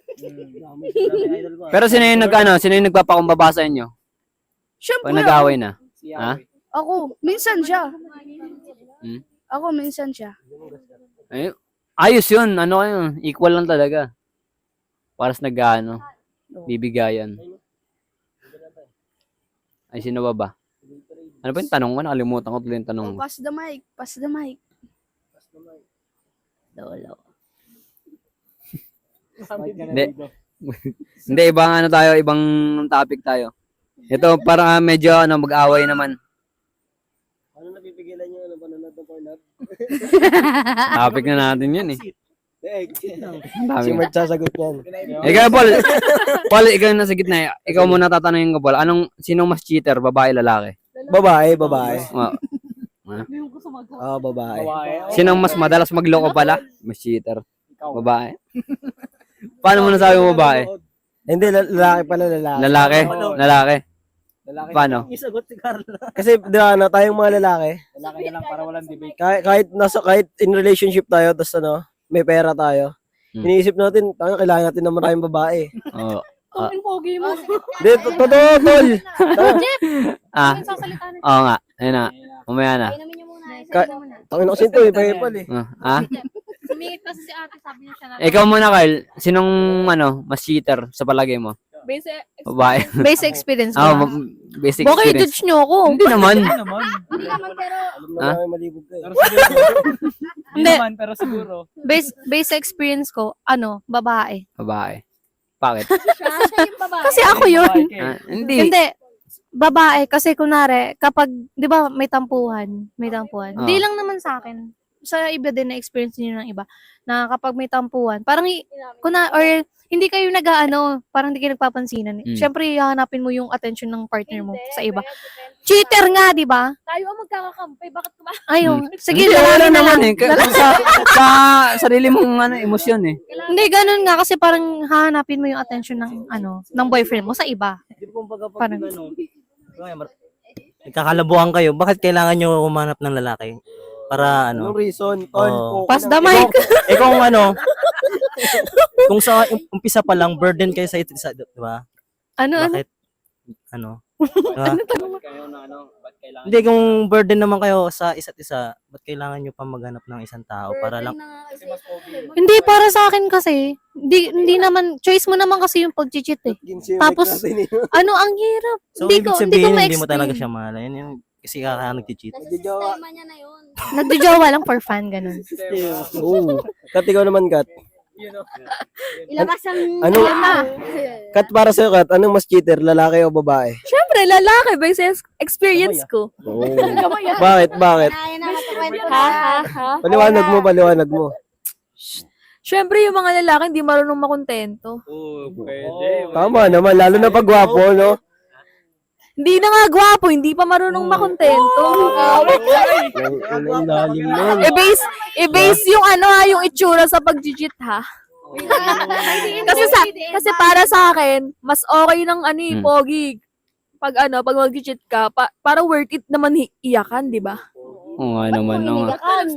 Pero sino yung sino yung nagpapakumbaba sa inyo? Siyempre, Pag nag-away na? Ha? ako, minsan siya. Hmm? Ako, minsan siya. Ay, ayos yun. Ano kayo? Equal lang talaga. Para sa bibigayan. Ay, sino ba? Ano ba yung tanong ko? Nakalimutan ko tuloy yung tanong Oh, mo. pass the mic, pass the mic. Hindi. Hindi, ibang tayo, ibang topic tayo. Ito, para medyo mag-away naman. Ano napipigilan nyo? Ano panonood ng Pornhub? Topic na natin yun eh. Si Dami. Mert sasagot yan. Ikaw, Paul. Paul, ikaw na sa gitna. Ikaw muna tatanungin ko, Paul. Sinong mas cheater? Babae, lalaki? Babae. Oh. Babae. Sinong mas madalas magloko pala? Mas cheater. Babae. Paano mo nasabi mo babae? Hindi, lalaki pala, lalaki. Lalaki. Paano? Isagot si Carla. Kasi, di ba, tayong mga lalaki, Lalaki na lang para walang debate. kahit in relationship tayo, tapos may pera tayo, Hmm. iniisip natin, kailangan natin ng maraming babae. Oo. Ang pogi mo. Hindi, totoo, tol. Ah, oo nga. Ayun na. Umaya na. Inumin niyo muna. Ka- Tangin ako sinto, paypal eh. Ah? Sumingit kasi si ate, sabi niya siya na. Ikaw muna, Carl. Sinong mas cheater sa palagay mo? Base, Babae. Base experience Ah, ba? basic Bakit experience. judge nyo ako? Hindi naman. Hindi naman, pero Alam mo Ah? naman, malibog ka eh. Hindi Hindi. naman, pero siguro. Base experience ko, babae. Babae. Bakit? siya yung babae. Kasi ako yun. Ah, hindi. Hindi. Babae, kasi kunwari, kapag, di ba, may tampuhan. Hindi lang naman sa akin. Sa iba din na experience niyo ng iba. Na kapag may tampuhan, parang, or hindi kayo parang hindi kayo nagpapansinan. Mm. Siyempre, hahanapin mo yung attention ng partner mo sa iba. Cheater nga, di ba? tayo ang magkakakampi. Bakit ka ba? Ayun. Sige, Hindi, lalaki wala na lang. naman eh. Sa sarili mong emosyon eh. Hindi, ganun nga. Kasi parang hahanapin mo yung attention ng, ng boyfriend mo sa iba. Parang, Nagkakalabuhan kayo, bakit kailangan nyo humanap ng lalaki? Para Anong reason, tol? Oo. pass the mic. kung kung sa umpisa pa lang, burden kayo sa isa't isa, di ba? Ano? Bakit? Diba? Hindi, kung burden naman kayo sa isa't isa, ba't kailangan nyo pa maghanap ng isang tao para lang? Hindi, para sa akin kasi, hindi naman, choice mo naman kasi yung pag-cheat eh. Tapos, ang hirap. So, Hindi ibig ko sabihin, hindi mo ma-explain. talaga siya mahal. Yun yung, kasi kaka nag-cheat. Nasa sistema niya na yun. Nagjojowa lang for fun, ganun. Oo. Kat, ikaw naman, Kat. Ilabas ang... Ano? Kat, para sa'yo, Kat, anong mas cheater, lalaki o babae? Siyempre, lalaki. Base experience ko. Oo. Bakit? Kaya na matakwento na. Paliwanag mo. Siyempre, yung mga lalaki hindi marunong makontento. Tama naman, lalo na pag gwapo, no? Hindi na nga gwapo, hindi pa marunong makontento. Ang lalim nun. I-base yung yung itsura sa pag-jit ha. Kasi para sa akin, mas okay ng pogi. Pag mag-jit ka, para worth it naman iyakan, di ba? Oo nga naman. Oo nga. Yakan.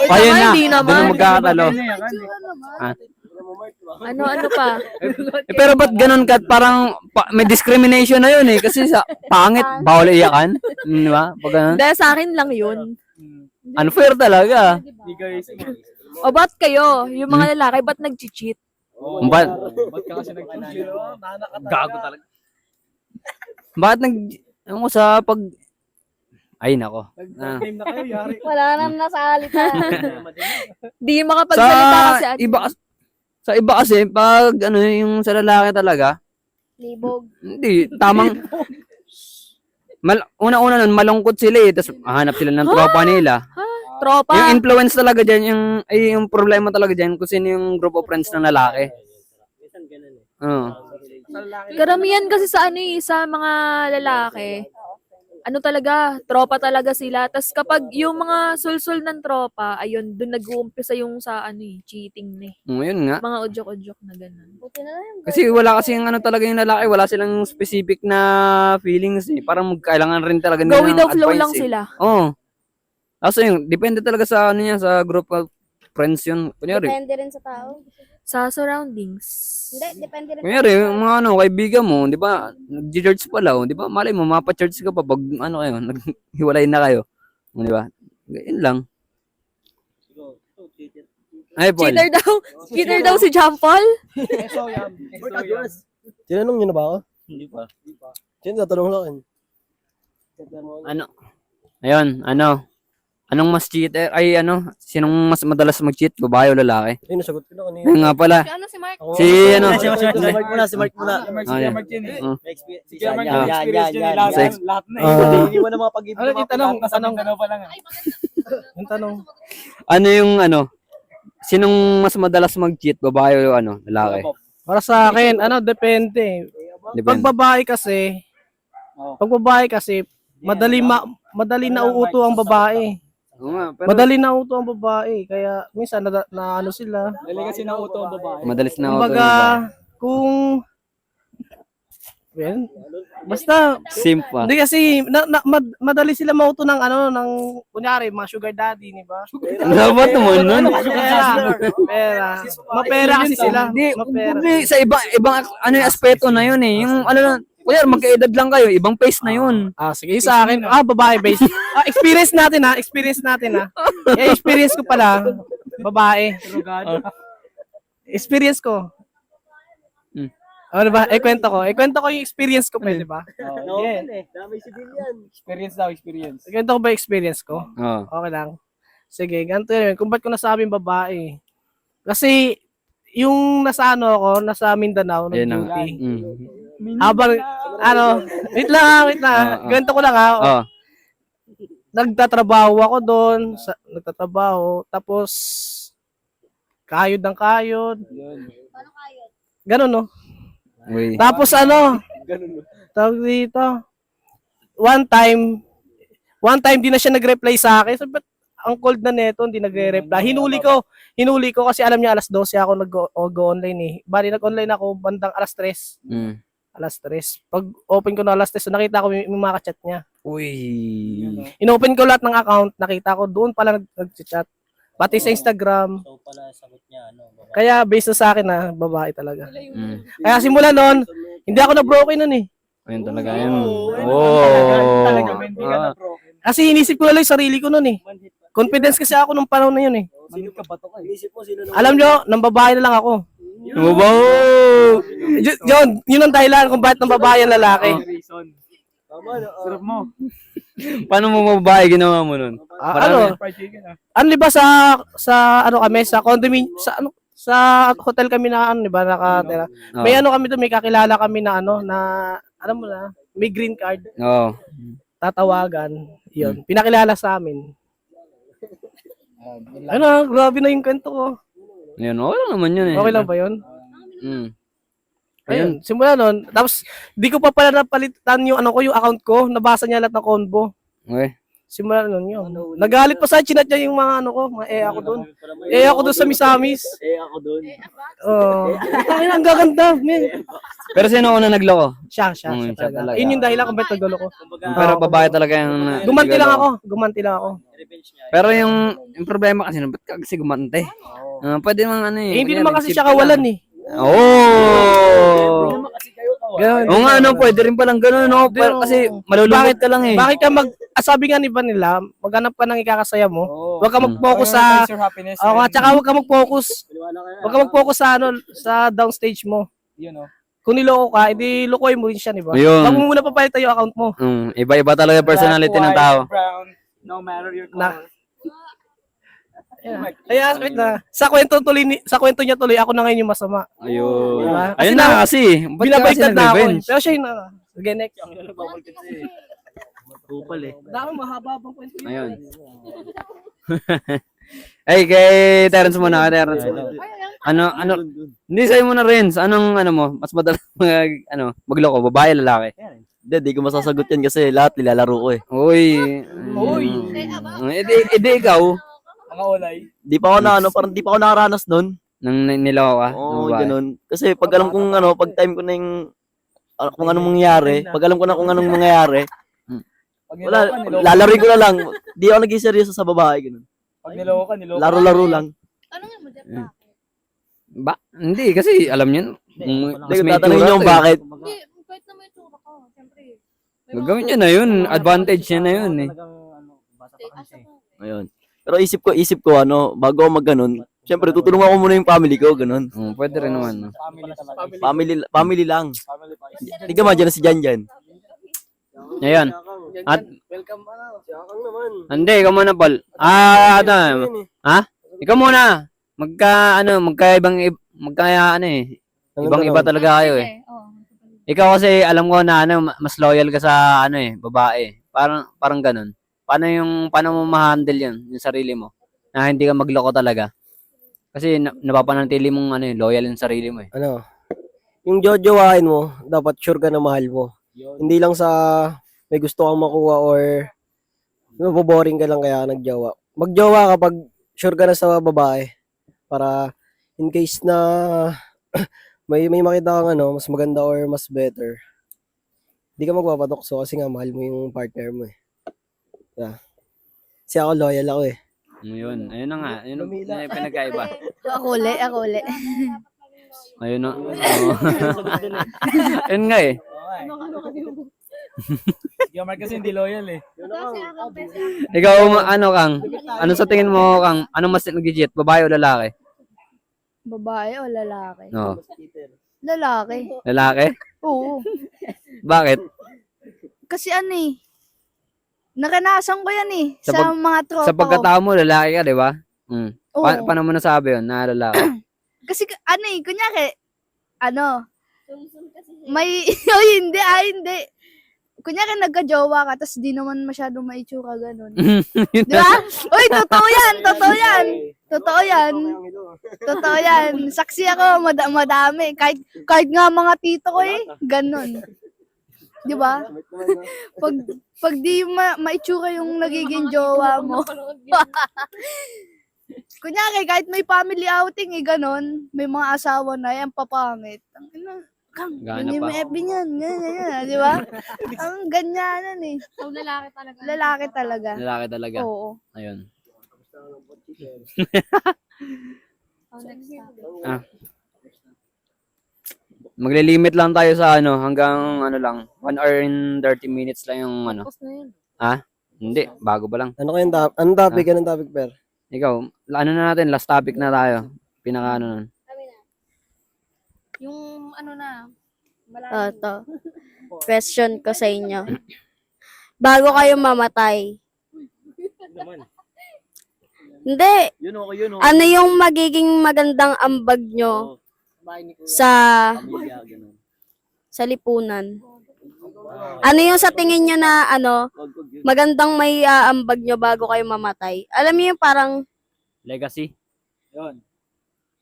Ayun na. Hindi naman. Doon magkakatalo. Ano pa? Pero ba't ganun, Kat? Parang may discrimination na yun eh. Kasi sa pangit, bawal iyakan. Di ba? Pag ganun. Dahil sa akin lang yun. Unfair talaga. Hindi guys. O ba't kayo, yung mga lalaki, ba't nag-cheat? Ba't ka kasi nag-cheat? Gago talaga. Ewan ko sa pag... Ay, nako. Nag-claim na kayo, yari. Wala nang nasalita. Di makapagsalita kasi Sa iba kasi, pag yung sa lalaki talaga, Libog. hindi, tamang... Una-una nun, malungkot sila eh. Tapos, hahanap sila ng tropa nila. tropa. Yung influence talaga dyan, yung problema talaga dyan, kung sino yung group of friends ng lalaki. Oo. Karamihan kasi sa sa mga lalaki, talaga, tropa talaga sila. Tas kapag yung mga sulsul ng tropa, ayun, dun nag-uumpisa yung sa cheating na Yun nga. Mga udyok-udyok na ganun. Kasi wala kasi yung talaga yung lalaki, wala silang specific na feelings eh. Parang kailangan rin talaga nila Go with the ng flow advice lang eh. sila. Oo. Kaso yun, depende talaga sa niya, sa group of friends yun. Kunyari, Depende rin sa tao. Sa surroundings. Hindi, depende rin kunyari, yung mga kaibigan mo, di ba, nag-church pala, di ba, malay mo, mapa-church ka pa pag, kayo, naghiwalay na kayo. Di ba? Yun lang. Ay, Paul. Cheater daw. Cheater daw si John Paul. Tinanong niyo na ba ako? Hindi pa. Sino tatanong lang akin? Ano? Ayun, anong mas cheater? Ay, sinong mas madalas mag-cheat? Babae o lalaki? Ay, nasagot ko na kanina. Ayun nga pala. Ano si Mark? Si, Si Mark muna. Oh, yan. Yan. Lahat na Iniwan ng mga pag-ibig. Ano yung tanong? Yung tanong. Ano yung, sinong mas madalas mag-cheat? Babae o lalaki? Para sa akin, depende. Pag Depende. babae kasi, madali nauuto ang babae. Oo nga, pero Madali nauuto ang babae. Kaya minsan na sila. Dali kasi nauto ang babae. madalis na ako. Kumbaga, kung basta Simpa. hindi kasi madali sila mauto ng kunyari mga sugar daddy, di ba? Dapat naman nun. Pera. Mapera kasi sila. Mapera. Hindi, sa ibang yung aspeto na yun eh. Yung kuya, magkaedad lang kayo, ibang face na yun. Sige, sa akin, babae based. Experience natin ha. Experience ko pala, babae. Experience ko. Ano ba? Kwento ko yung experience ko, pwede ba? Yeah. Experience daw, experience. Kwento ko ba yung experience ko? Oo. Okay lang. Sige, ganito yun. Kung ba't ko nasabing babae? Kasi, yung nasa nasa Mindanao, Yan ang. nag-duty. Mm. Wait lang. Ganito ko lang ha. Oh. Nagtatrabaho ako doon. Tapos, kayod ng kayod. Ganun, no? Uy. Tapos tawag dito, one time di na siya nag-reply sa akin. Sabi, ba't ang cold na neto, hindi nagre-reply. Hinuli ko kasi alam niya alas 12 ako nag-go-online eh. Bali, nag-online ako bandang alas 3. Mm. Alas 3. Pag open ko na alas 3, nakita ko yung mga chat niya. Uy. Inopen ko lahat ng account, nakita ko doon pala nag-chat. Pati sa Instagram. So pala sagot niya Kaya based sa akin na babae talaga. Mm. Kaya simula noon, hindi ako na-broken noon eh. Ayun talaga yun. Oh. Kasi inisip ko na lang yung sarili ko noon eh. Confidence kasi ako nung panahon na yun eh. Alam nyo, nang babae na lang ako. Wow. Yun ang dahilan kung bakit nang babae ang lalaki. Sarap mo. Paano mo babae ginawa mo nun? Di ba sa kami sa condominium sa hotel kami na di ba nakatira. Oh. May kami doon, may kakilala kami na na alam mo na, may green card. Oo. Tatawagan. 'Yun. Pinakilala sa amin. Grabe na yung kwento ko. Yun, okay lang naman yun eh. Okay lang ba 'yun? Mm. Ayun, simula noon. Tapos di ko pa pala napalitan yung yung account ko, nabasa niya lahat ng convo. Okay. Simula noon yun. Nagalit pa sa chinat niya yung mga mga ako doon. Ako doon sa Misamis. Ako doon. Ang gaganda, man. Pero sino una nagloko? Siya siya talaga. talaga. Yun yung dahilan kung ba't nagulo ko. Pero babae talaga yung Gumanti lang ako. Pero yung problema kasi, ba't ka kasi gumante? Pwede naman Hindi naman kasi siya kawalan eh. Oh! Ganun. Oo nga, pwede rin palang gano'n, no? Pero kasi malulungkot ka lang eh. Bakit ka sabi nga ni Vanilla, maghanap ka ng ikakasaya mo. Huwag ka mag-focus sa tsaka huwag ka mag-focus. Huwag ka mag-focus sa downstage mo. Kung niloko ka, hindi lokoy mo rin siya, di ba? Ayun. Wag mo muna papalitan yung account mo. Iba-iba talaga yung personality ng tao. No matter your color. Kaya wait na. Sa kwento niya tuloy ako na ngayon yung masama. Ayun. Diba? Ayun na kasi. Ba't ka kasi Binabaliktad na ako. nag-revenge? Pero siya yun na. Sige, next. Kupal eh. Dami mahaba pang kwento yun. Ayun. Ay, kay Terence muna, kay Terence. Ano, hindi sa'yo muna, Renz. Anong, mo, mas madalas magloko, babae, lalaki? Hindi, di ko masasagot yan kasi lahat nilalaro ko eh. Uy. Edi ikaw, Mga ulay. Di pa ako parang di pa ako nakaranas nun. nang niloko ka? Oo, ng babae? ganun. Kasi pag alam kong pag time ko na yung kung anong mangyayari, pag alam ko na kung anong mangyayari, wala, lalaro ko na lang. Di ako naging seryoso sa babae, ganun. Pag niloko ka. Laro-laro lang. Ano nga mo dyan? Hindi, kasi alam niyo, Hindi ko tatanungin nyo kung bakit. Hindi, kahit na may tsura ka, siyempre. Gagawin niya na yun. Advantage niya na yun eh. Ayun. Pero isip ko bago ako mag-ganun, syempre tutulungan ko muna yung family ko, ganun. Pwede rin naman. No? Family talaga. Family lang. Hindi ka dyan na si Jan. Ayan. At, Welcome si Akang naman. hindi, ikaw muna, Paul. Ikaw muna. Ibang iba talaga kayo eh. Ikaw kasi alam ko na mas loyal ka sa babae. Parang ganun. Paano mo ma-handle yung sarili mo? Na hindi ka magloko talaga. Kasi napapanatili mong loyal yung sarili mo eh. Yung jojowain mo, dapat sure ka na mahal mo. Hindi lang sa may gusto kang makuha or maboboring ka lang kaya nagjowa. Magjowa kapag sure ka na sa babae. Para in case na may makita kang mas maganda or mas better. Hindi ka magpapatukso kasi nga mahal mo yung partner mo eh. Yeah. Kasi ako loyal ako eh. Ayun na nga. Ayun yung pinagkaiba. Ako uli. Ayun na. Ayun nga eh. Gamar kasi hindi loyal eh. Ikaw, Kang? Ano sa tingin mo, Kang? Ano mas nag-legit? Babae o lalaki? Babae o lalaki? No. Lalaki. Lalaki? Oo. Bakit? Kasi naranasan ko yan eh. Sa Sa, mga tropa Sa pagkatao mo, lalaki ka, di ba? Oo. Paano mo nasabi yun na lalaki? Kasi kunyari, may, hindi. Kunyari nagka-jowa ka, tas di naman masyadong maitsura ganun. Di ba? Uy, totoo yan. Saksi ako, madami. Kahit nga mga tito ko ganun. Di ba? Pag di maitsura yung nagiging jowa mo. Kunyari, kahit may family outing, ganun. May mga asawa na yan, papangit. Kang, Gana ganyan pa. may FB niyan. Ganyan, di ba? Ang ganyanan eh. So, lalaki talaga. Lalaki talaga. Lalaki talaga. Oo. Ayun. Next topic. Maglilimit lang tayo sa hanggang lang, 1 hour and 30 minutes lang yung Tapos na yun. Hindi, bago pa lang. Anong topic? Anong topic, Per? Ikaw, na natin, last topic na tayo. Pinaka nun. Yung Ito. Question ko sa inyo. Bago kayo mamatay. Hindi. Yun. Ano yung magiging magandang ambag nyo sa lipunan? Ano yung sa tingin nyo na magandang may ambag nyo bago kayo mamatay? Alam niyo yung parang Legacy. Yun.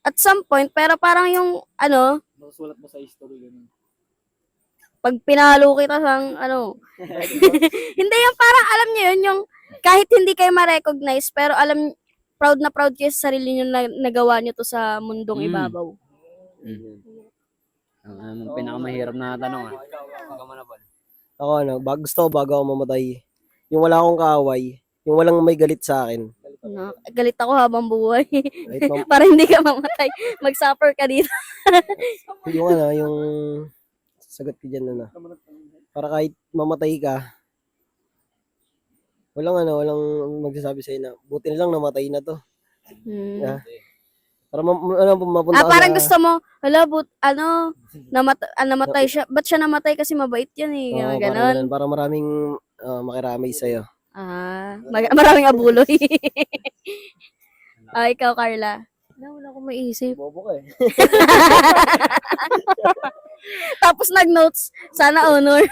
at some point, pero parang yung Masusulat mo sa history ganun. pag pinalo kita sang hindi yung parang alam niyo yun, yung kahit hindi kayo ma-recognize, pero proud na proud kayo sa sarili niyo na nagawa niyo to sa mundong ibabaw. Ang pinakamahirap na tanong Ako gusto ko bago ako mamatay. Yung wala akong kaaway. Yung walang may galit sa akin. Galit ako habang buhay. Kahit Para hindi ka mamatay. Mag-suffer ka dito. yung sagot ko dyan para kahit mamatay ka, walang magsasabi sa'yo na, buti na lang namatay na to. Yeah. Para mapunta ka Parang sa- gusto mo, namatay siya. Ba't siya namatay? Kasi mabait yan eh. Oo, parang Ganon. ganun. Para maraming makiramay sa'yo. Maraming abuloy. Ikaw, Carla. Wala akong maisip. Bobo ka eh. Tapos nag-notes, sana honor.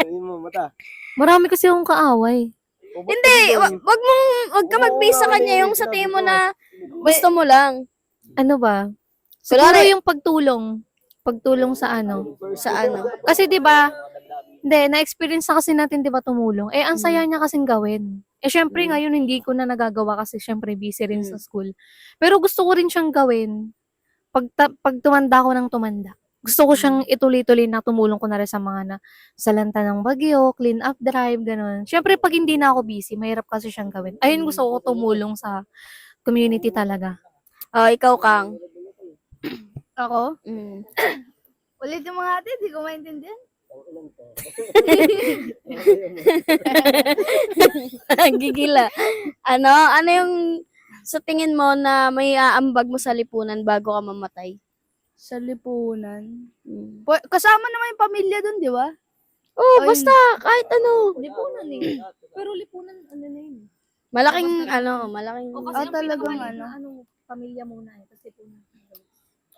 Ayun mo, mata. Marami kasi akong kaaway. Hindi, wag ka mag-base sa kanya yung sa tingin mo na gusto mo lang. Ano ba? Siguro Kunwari- yung pagtulong. Pagtulong sa ano. Sa ano. Kasi 'di ba? Hindi, na-experience na kasi natin 'di ba tumulong. Eh ang saya niya kasing gawin. Eh syempre ngayon hindi ko na nagagawa kasi syempre busy rin sa school. Pero gusto ko rin siyang gawin pag tumanda ko ng tumanda. Gusto ko siyang ituloy-tuloy na tumulong ko na rin sa mga salanta ng bagyo, clean up drive, ganun. Syempre pag hindi na ako busy, mahirap kasi siyang gawin. Ayun gusto ko tumulong sa community talaga. Ikaw, Kang. Ako? Mm. Ulitin mo nga ate, di ko maintindihan. Gigila. Ano yung sa tingin mo na may aambag mo sa lipunan bago ka mamatay? Sa lipunan. Mm. Kasama naman yung pamilya dun, di ba? Oh, Ay, basta kahit ano. Lipunan eh. Pero lipunan, ano na yun. Malaking talagang Pamilya muna eh. Kasi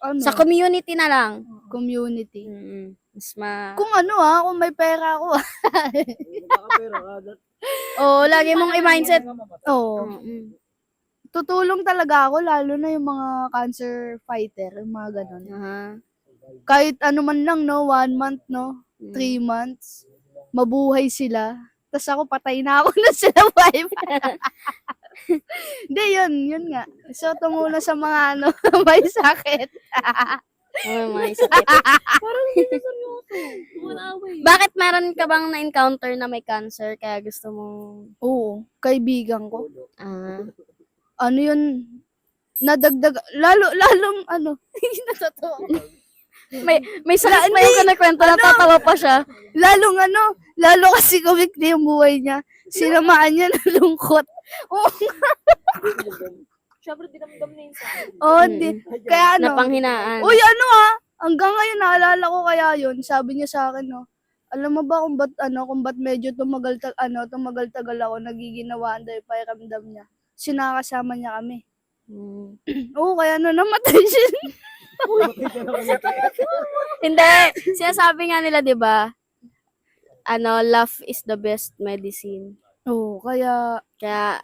Ano? sa community na lang. Community. Mm. Mas Kung kung may pera ako. lagi mong i-mindset. Oo. Mm. Tutulong talaga ako, lalo na yung mga cancer fighter, yung mga ganun. Aha. Kahit ano man lang, no? 1 month, no? 3 months. Mabuhay sila. Tapos ako, patay na ako na sila 5. Hindi, yun nga. So, tumulong sa mga may sakit. May sakit. Parang hindi na seryoso. Tumanaway. Bakit meron ka bang na-encounter na may cancer kaya gusto mong Oo, kaibigan ko. ah, Yun, nadagdag, lalong, hindi na totoo. may sakit pa yung kinakwento, natatawa pa siya. Lalo kasi kumikli yung buhay niya. Sinamaan niya ng lungkot. Oo, Siyempre, dinamdam na yun sa akin. di. Kaya Napanghinaan. uy, hanggang ngayon naalala ko kaya yun. Sabi niya sa akin, alam mo ba kung ba't medyo tumagal-tagal ako, nagiginawaan daw yung pakiramdam niya. Sinakasama niya kami. Mm. Oo, kaya namatay siya. Hindi, sinasabi nga nila, 'di ba? Love is the best medicine. Oo, kaya Kaya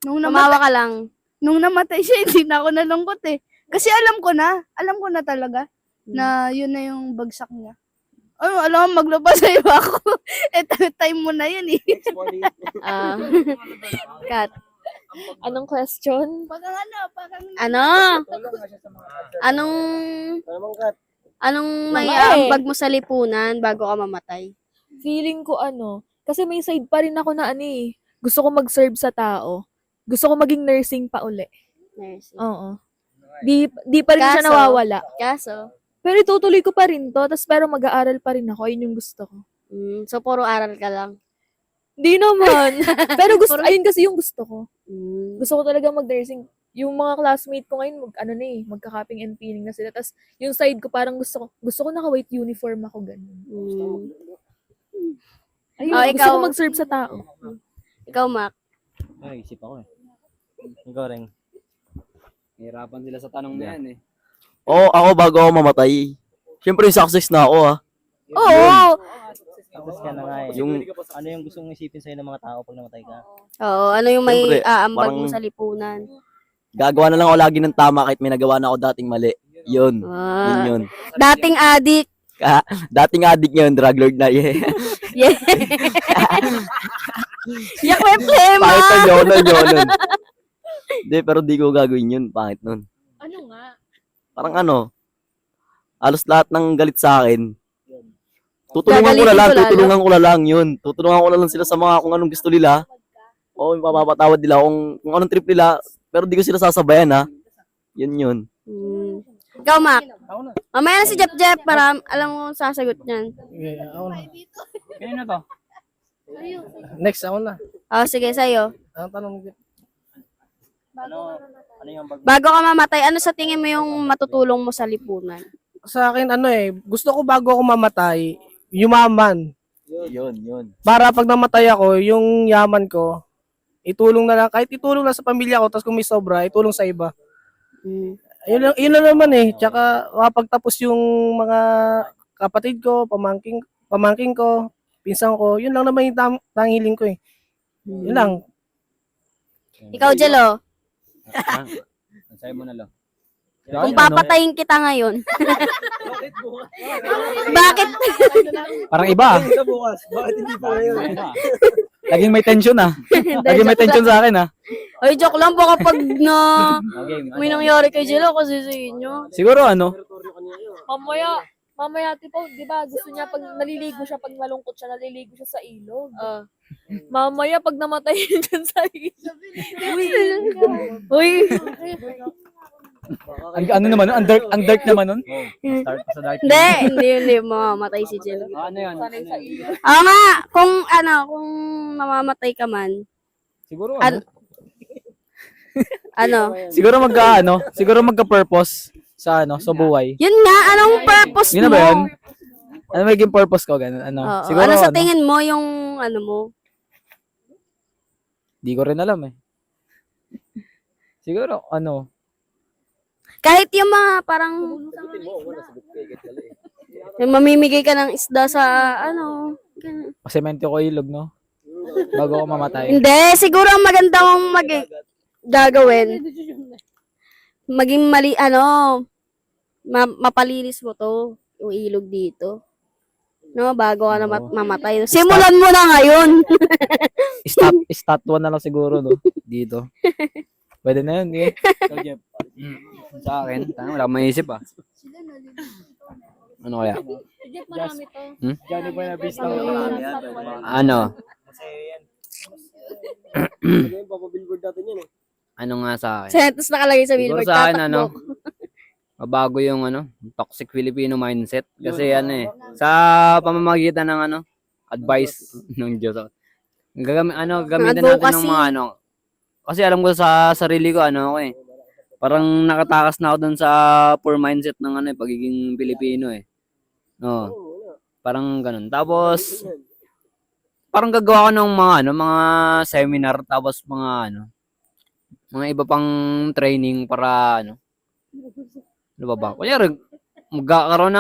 nung tumawa namatay, ka lang. nung namatay siya, hindi na ako nalungkot eh. Kasi alam ko na talaga na yun na yung bagsak niya. Alam mo, maglabas sa iba ako. Time mo na yun eh. Ah. Kat. Anong question? Anong may Mga ambag mo sa lipunan bago ka mamatay? Feeling ko kasi may side pa rin ako na gusto ko mag-serve sa tao. Gusto ko maging nursing pa uli. Nursing. Oo. Di pa rin siya Kaso- nawawala. Kaso, Pero itutuloy ko pa rin to, pero mag-aaral pa rin ako. Yun yung gusto ko. so puro aral ka lang. Di naman. Pero ayun kasi yung gusto ko. Mm. Gusto ko talaga mag-nursing. Yung mga classmate ko ngayon, magka-capping and pinning na sila. Tapos yung side ko parang gusto ko naka-white uniform ako ganun. Mm. Ayun, Oh, gusto ikaw- ko mag-serve sa tao. Ikaw, Mac. Isip ako eh. Ikaw rin. Hirapan sila sa tanong na yan eh. Oo, ako bago ako mamatay. Siyempre, success na ako Oo. Tapos ka na nga eh. Yung- Ano yung gusto mong isipin sa'yo ng mga tao pag namatay ka? Oo, ano yung may Siyempre, aambag mo parang- sa lipunan? Gagawa na lang ako lagi ng tama kahit may nagawa na ako dating mali. Yun. Yun. Dating adik. Dating addict ngayon, drug lord na. Yeah. Yeah. Yak may plema. Pangit na yolon. Hindi, pero di ko gagawin yun. Pangit nun. Ano nga? Parang halos lahat ng galit sa akin. Tutulungan ko Gagalitin ko na lang yun. Tutulungan ko na lang sila sa mga kung anong gusto nila. Oo, mapapatawad nila kung anong trip nila. Pero di ko sila sasabayan ha. Yun. Mm. Ikaw, Mac. Mamaya na si Jep para alam mo kung sasagot niyan. Ako na. Kanina to? Next, ako na. Sige, sa'yo. Ang tanong mo, Ano yung Bago ka mamatay, ano sa tingin mo yung matutulong mo sa lipunan? sa akin, gusto ko bago ako mamatay, yumaman. Yun. Para pag namatay ako, yung yaman ko, itulong na lang, kahit itulong lang sa pamilya ko, tapos kung may sobra, itulong sa iba. Mm. Yun lang naman eh. Tsaka mapagtapos yung mga kapatid ko, pamangking ko, pinsan ko. Yun lang naman yung tangiling ko eh. Yun lang. Ikaw, Jello, Sa'yo mo na lang. kung papatayin kita ngayon. Bakit? Parang iba. bukas. Bakit hindi po ngayon? Laging may tension ah. Laging may tension sa akin ah. Ay, joke lang. Baka pag na Okay, may nangyari kay Jello kasi sa inyo. Siguro ano, Mamaya, tipo, di ba, gusto niya pag naliligo siya, pag malungkot siya, naliligo siya sa ilog. Ah. Mamaya, pag namatay dyan sa ilog. Uy. ano naman, ang dark naman nun. Start pa sa dark. Hindi mamamatay si Jello. Ano yun? Sanay sa ilog. Oo nga, kung mamamatay ka man, Siguro ano, siguro magka-purpose sa sa buhay. yun nga, anong purpose Yun na mo? ba yun? Ano magiging purpose ko ganun? Oo, Siguro ano sa tingin mo yung ano mo? Di ko rin alam eh. Siguro Kahit yung mga parang yung mamimigay ka ng isda sa ano. semento ko ilog no. Bago ako mamatay. Hindi, siguro ang maganda mong gagawin. Maging mapalinis mo to, yung ilog dito. No, bago ka na mamatay. Simulan mo na ngayon. Stat 1 na lang siguro no dito. Pwede na yun, eh. So, Jeff, sa akin, wala akong maisip ah. Ano kaya? Marami to. Johnny Buenavista. Ano? Yung papabillboard natin yan eh. Ano nga sa akin? Sentos nakalagay sa Siguro billboard. sa akin, tatakbo. mabago yung toxic Filipino mindset. Kasi sa pamamagitan ng advice ng Diyos. Gamitin natin ng Advocacy. mga kasi alam ko sa sarili ko, parang nakatakas na ako dun sa poor mindset ng pagiging Pilipino eh. No. Parang ganun. Tapos, parang gagawa ko ng mga seminar, tapos mga iba pang training para ano ba ba? Kunyari, magkakaroon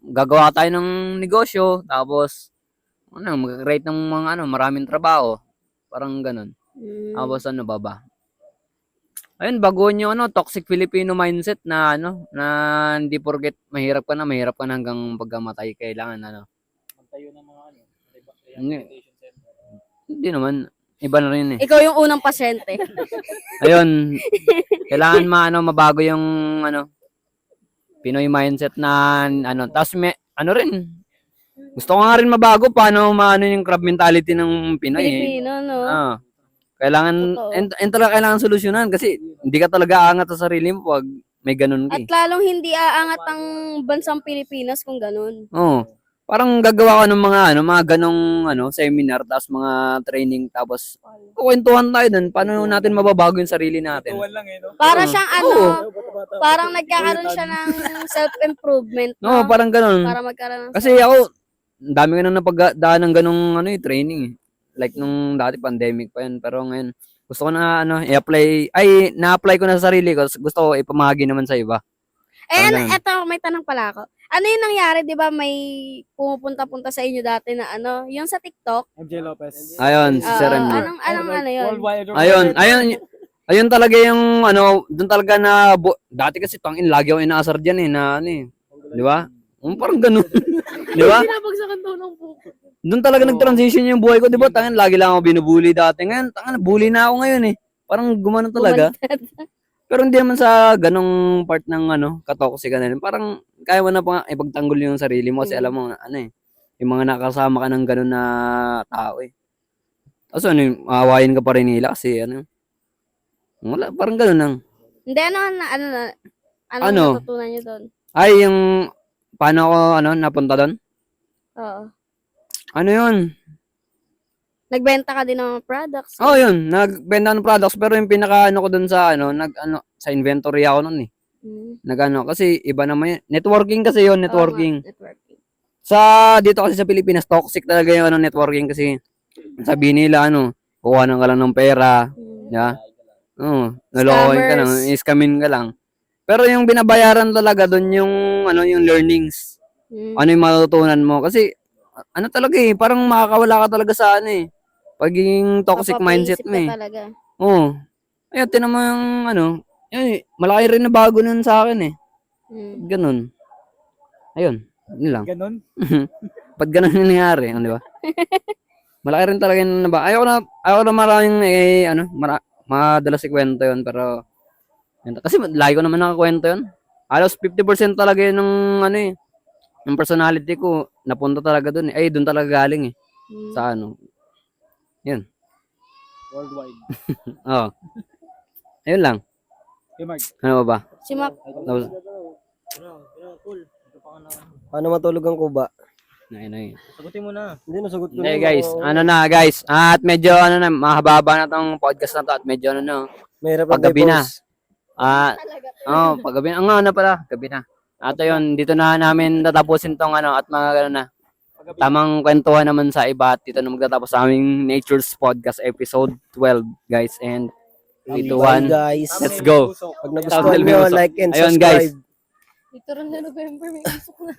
gagawa tayo ng negosyo, tapos, mag-create ng mga maraming trabaho. Parang ganun. Tapos ba? Ayun, baguhin yung toxic Filipino mindset na na hindi porket mahirap ka na hanggang pagkamatay. Kailangan Tayo ng mga Hindi naman. Iba na rin eh. Ikaw yung unang pasyente. Ayun, kailangan mabago yung Pinoy mindset na tapos may rin. Gusto ko nga rin mabago paano yung crab mentality ng Pinoy eh. Pilipino, no? Kailangan Totoo. talaga kailangan solusyonan kasi hindi ka talaga aangat sa sarili mo pag may ganun ka. At lalong hindi aangat ang bansang Pilipinas kung ganun. Oo. Parang gagawa ko ng mga ganong seminar, tapos mga training, tapos kwentuhan tayo dun. Paano natin mababago yung sarili natin? Para siyang parang nagkakaroon siya ng self-improvement. No, No? parang ganon. Para magkaroon ng Kasi ako, ang dami ko nang napagdaan ng ganong training eh. Like nung dati pandemic pa yun, pero ngayon gusto ko na i-apply, na-apply ko na sa sarili ko. Gusto ko ipamahagi naman sa iba. Parang ganun. eto, may tanong pala ako. Ano yung nangyari, di ba may pumupunta-punta sa inyo dati na yung sa TikTok? MJ Lopez. Ayun, si Sir MJ. Anong yun? Ayun talaga yung doon talaga dati kasi lagi ako inaasar diyan eh na di ba? Parang ganun. Di ba? Pinapagsakan daw ng buko. Doon talaga nag-transition yung buhay ko, di ba? Lagi lang ako binubuli dati. Ngayon, bully na ako ngayon eh. Parang gumanon talaga. Pero hindi naman sa ganong part ng katoxic na rin. Parang kaya mo na ipagtanggol yung sarili mo kasi alam mo yung mga nakasama ka ng ganon na tao eh. Tapos maawayin ka pa rin nila kasi wala, parang ganon lang. Hindi, ano natutunan nyo doon? Ay, yung paano ako napunta doon? Oo. Ano yun? Nagbenta ka din ng products. Oh, yun. Nagbenta ng products pero yung pinaka ko doon sa sa inventory ako noon eh. Kasi iba naman yun. Networking kasi yun, networking. Networking. Dito kasi sa Pilipinas, toxic talaga yung networking kasi sabihin nila kuha ka lang ng pera. Yeah. Nalokohin ka lang, iskamin ka lang. Pero yung binabayaran talaga doon yung yung learnings. Ano yung matutunan mo kasi ano talaga parang makakawala ka talaga sa pagiging toxic mindset mo Talaga. Oo. Ayun, tinan mo yung malaki rin na bago nun sa akin Ganun. Ayun, yun lang. Ganon. Ba't ganun yung nangyari, di ba? Malaki rin talaga yung ayoko na maraming madalas ikwento yun, pero kasi lagi ko naman nakakwento yun. Halos 50% talaga yun ng yung personality ko, napunta talaga dun doon talaga galing sa yun. Worldwide. Oo. Ayun lang. Hey, Mark. Ano ba? Si Mac, Tapos, Paano matulog ang kuba? Sagutin mo na. Hindi, nasagot ko Hindi na. guys, guys. At medyo mahaba na tong podcast na to at medyo Mahirap paggabi na. i-post. Paggabi na. Pala, gabi na. At ayun, dito na namin tatapusin tong at mga gano'n na. Tamang kwentuhan naman sa iba at dito na magtatapos sa aming Nature's Podcast episode 12, guys. And 3, 2, 1, Guys, let's go. pag nagustuhan nyo, like and Ayun, subscribe. guys. dito rin na November, may usok na.